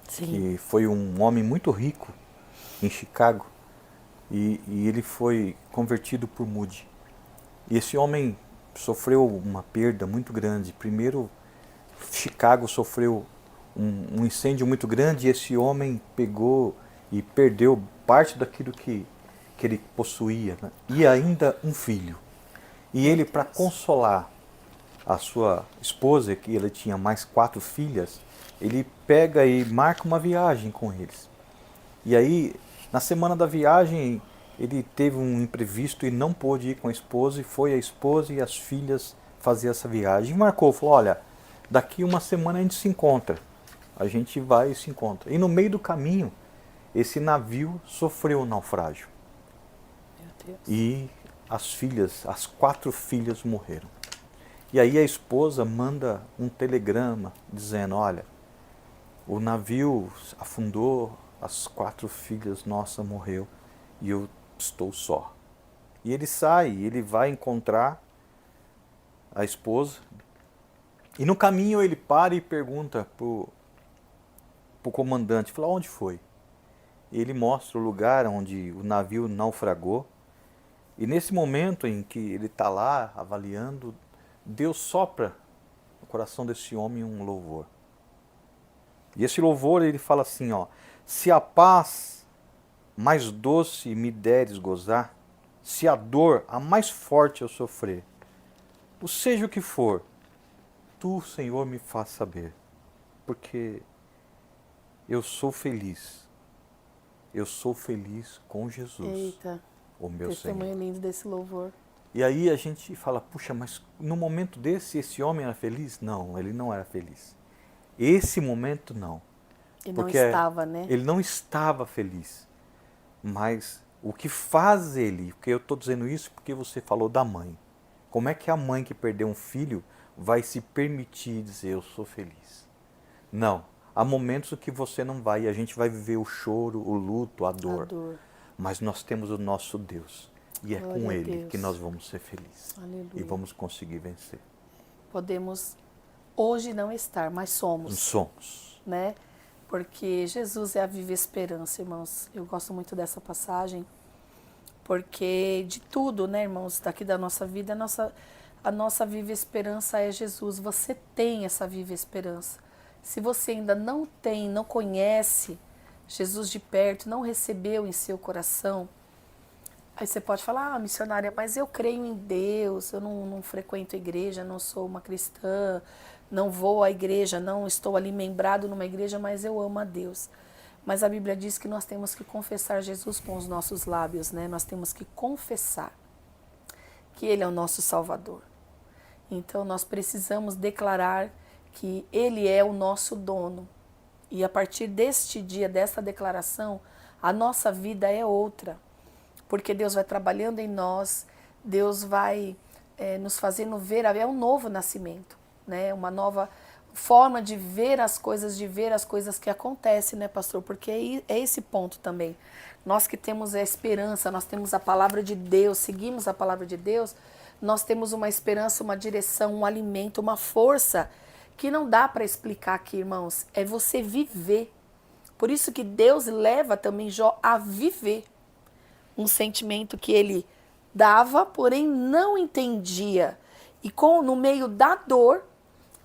que foi um homem muito rico em Chicago e ele foi convertido por Moody. E esse homem sofreu uma perda muito grande. Primeiro, Chicago sofreu um incêndio muito grande e esse homem pegou e perdeu parte daquilo que ele possuía, né? E ainda um filho. E ele, para consolar a sua esposa, que ele tinha mais 4 filhas, ele pega e marca uma viagem com eles. E aí, na semana da viagem, ele teve um imprevisto e não pôde ir com a esposa, e foi a esposa e as filhas fazer essa viagem. E marcou, falou, olha, daqui uma semana a gente se encontra. A gente vai e se encontra. E no meio do caminho, esse navio sofreu um naufrágio. Meu Deus. E as 4 filhas morreram. E aí a esposa manda um telegrama dizendo, olha, o navio afundou, as 4 filhas nossas morreu e eu estou só. E ele sai, ele vai encontrar a esposa e no caminho ele para e pergunta pro comandante, fala, onde foi? Ele mostra o lugar onde o navio naufragou e nesse momento em que ele está lá avaliando, Deus sopra no coração desse homem um louvor. E esse louvor ele fala assim, ó, se a paz mais doce me deres gozar, se a dor a mais forte eu sofrer, ou seja o que for, tu, Senhor, me faz saber, porque eu sou feliz com Jesus. Eita, o meu testemunho Senhor. lindo desse louvor. E aí a gente fala, puxa, mas no momento desse, esse homem era feliz? Não, ele não era feliz. Esse momento não. Ele porque não estava, né? Ele não estava feliz. Mas o que faz ele, porque eu estou dizendo isso porque você falou da mãe. Como é que a mãe que perdeu um filho vai se permitir dizer eu sou feliz? Não. Há momentos que você não vai, e a gente vai viver o choro, o luto, a dor. Mas nós temos o nosso Deus. E é com Ele que nós vamos ser felizes. Aleluia. E vamos conseguir vencer. Podemos hoje não estar, mas somos. Somos. Né? Porque Jesus é a viva esperança, irmãos. Eu gosto muito dessa passagem. Porque de tudo, né, irmãos, daqui da nossa vida, a nossa viva esperança é Jesus. Você tem essa viva esperança. Se você ainda não tem, não conhece Jesus de perto, não recebeu em seu coração, aí você pode falar, missionária, mas eu creio em Deus, eu não frequento a igreja, não sou uma cristã, não vou à igreja, não estou ali membrado numa igreja, mas eu amo a Deus. Mas a Bíblia diz que nós temos que confessar Jesus com os nossos lábios, né? Nós temos que confessar que Ele é o nosso Salvador. Então nós precisamos declarar que Ele é o nosso dono. E a partir deste dia, desta declaração, a nossa vida é outra. Porque Deus vai trabalhando em nós, Deus vai nos fazendo ver, é um novo nascimento, né? Uma nova forma de ver as coisas que acontecem, né, pastor? Porque é esse ponto também. Nós que temos a esperança, nós temos a palavra de Deus, seguimos a palavra de Deus, nós temos uma esperança, uma direção, um alimento, uma força que não dá para explicar aqui, irmãos. É você viver. Por isso que Deus leva também Jó a viver um sentimento que ele dava, porém não entendia. E no meio da dor,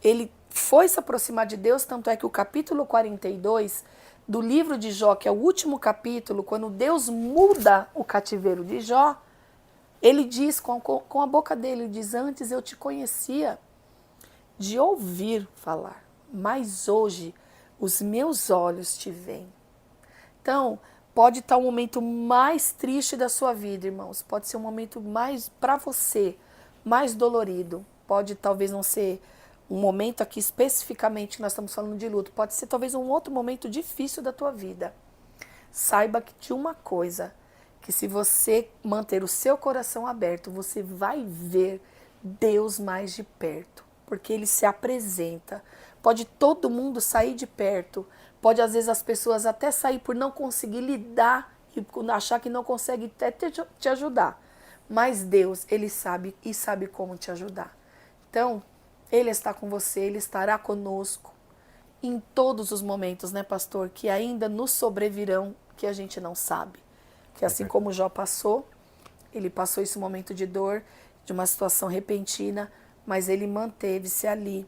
ele foi se aproximar de Deus, tanto é que o capítulo 42 do livro de Jó, que é o último capítulo, quando Deus muda o cativeiro de Jó, ele diz com a boca dele, ele diz: antes eu te conhecia de ouvir falar, mas hoje os meus olhos te veem. Então, pode estar um momento mais triste da sua vida, irmãos. Pode ser um momento mais, para você, mais dolorido. Pode talvez não ser um momento aqui especificamente que nós estamos falando de luto. Pode ser talvez um outro momento difícil da tua vida. Saiba que de uma coisa, que se você manter o seu coração aberto, você vai ver Deus mais de perto. Porque Ele se apresenta. Pode todo mundo sair de perto. Pode, às vezes, as pessoas até sair por não conseguir lidar e achar que não consegue até te ajudar. Mas Deus, Ele sabe e sabe como te ajudar. Então, Ele está com você, Ele estará conosco em todos os momentos, né, pastor? Que ainda nos sobrevirão, que a gente não sabe. Que assim como Jó passou, ele passou esse momento de dor, de uma situação repentina, mas ele manteve-se ali,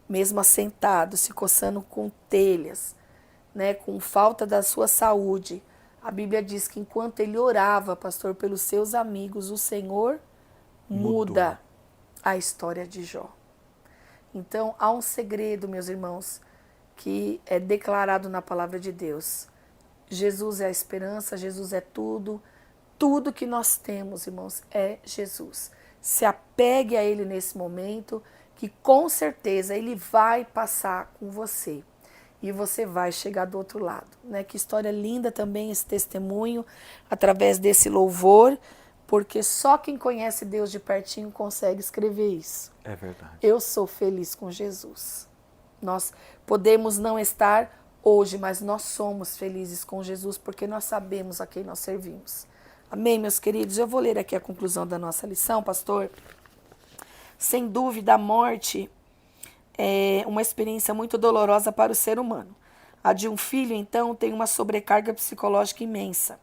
mesmo assentado, se coçando com telhas, né, com falta da sua saúde. A Bíblia diz que enquanto ele orava, pastor, pelos seus amigos, o Senhor muda a história de Jó. Então, há um segredo, meus irmãos, que é declarado na palavra de Deus. Jesus é a esperança, Jesus é tudo. Tudo que nós temos, irmãos, é Jesus. Se apegue a Ele nesse momento, que com certeza Ele vai passar com você. E você vai chegar do outro lado, né? Que história linda também esse testemunho, através desse louvor, porque só quem conhece Deus de pertinho consegue escrever isso. É verdade. Eu sou feliz com Jesus. Nós podemos não estar hoje, mas nós somos felizes com Jesus, porque nós sabemos a quem nós servimos. Amém, meus queridos? Eu vou ler aqui a conclusão da nossa lição, pastor. Sem dúvida, a morte é uma experiência muito dolorosa para o ser humano. A de um filho, então, tem uma sobrecarga psicológica imensa.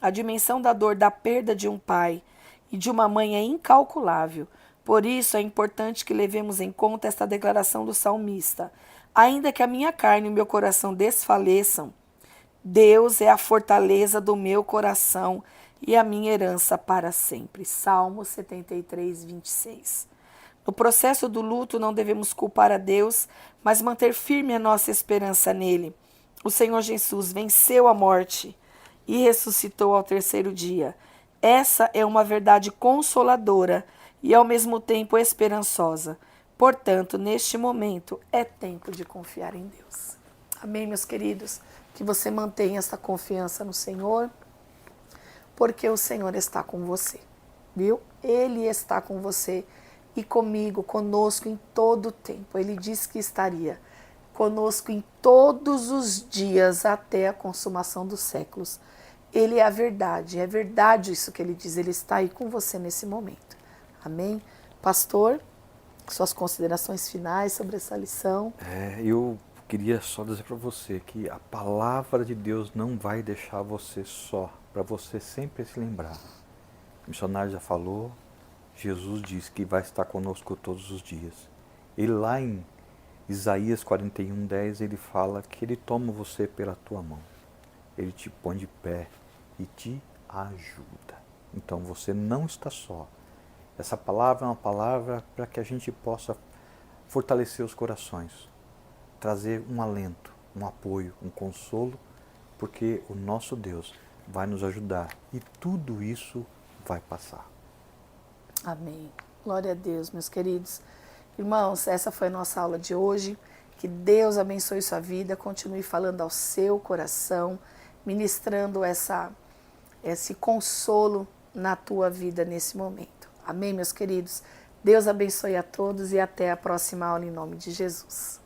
A dimensão da dor da perda de um pai e de uma mãe é incalculável. Por isso, é importante que levemos em conta esta declaração do salmista. Ainda que a minha carne e o meu coração desfaleçam, Deus é a fortaleza do meu coração e a minha herança para sempre. Salmo 73, 26. No processo do luto, não devemos culpar a Deus, mas manter firme a nossa esperança nele. O Senhor Jesus venceu a morte e ressuscitou ao terceiro dia. Essa é uma verdade consoladora e, ao mesmo tempo, esperançosa. Portanto, neste momento, é tempo de confiar em Deus. Amém, meus queridos? Que você mantenha essa confiança no Senhor, porque o Senhor está com você, viu? Ele está com você e comigo, conosco em todo o tempo. Ele disse que estaria conosco em todos os dias até a consumação dos séculos. Ele é verdade isso que ele diz, ele está aí com você nesse momento. Amém? Pastor, suas considerações finais sobre essa lição. Eu queria só dizer para você que a palavra de Deus não vai deixar você só, para você sempre se lembrar. O missionário já falou, Jesus diz que vai estar conosco todos os dias. E lá em Isaías 41:10 ele fala que ele toma você pela tua mão. Ele te põe de pé e te ajuda. Então você não está só. Essa palavra é uma palavra para que a gente possa fortalecer os corações, trazer um alento, um apoio, um consolo, porque o nosso Deus vai nos ajudar e tudo isso vai passar. Amém. Glória a Deus, meus queridos. Irmãos, essa foi a nossa aula de hoje. Que Deus abençoe sua vida, continue falando ao seu coração, ministrando esse consolo na tua vida nesse momento. Amém, meus queridos? Deus abençoe a todos e até a próxima aula em nome de Jesus.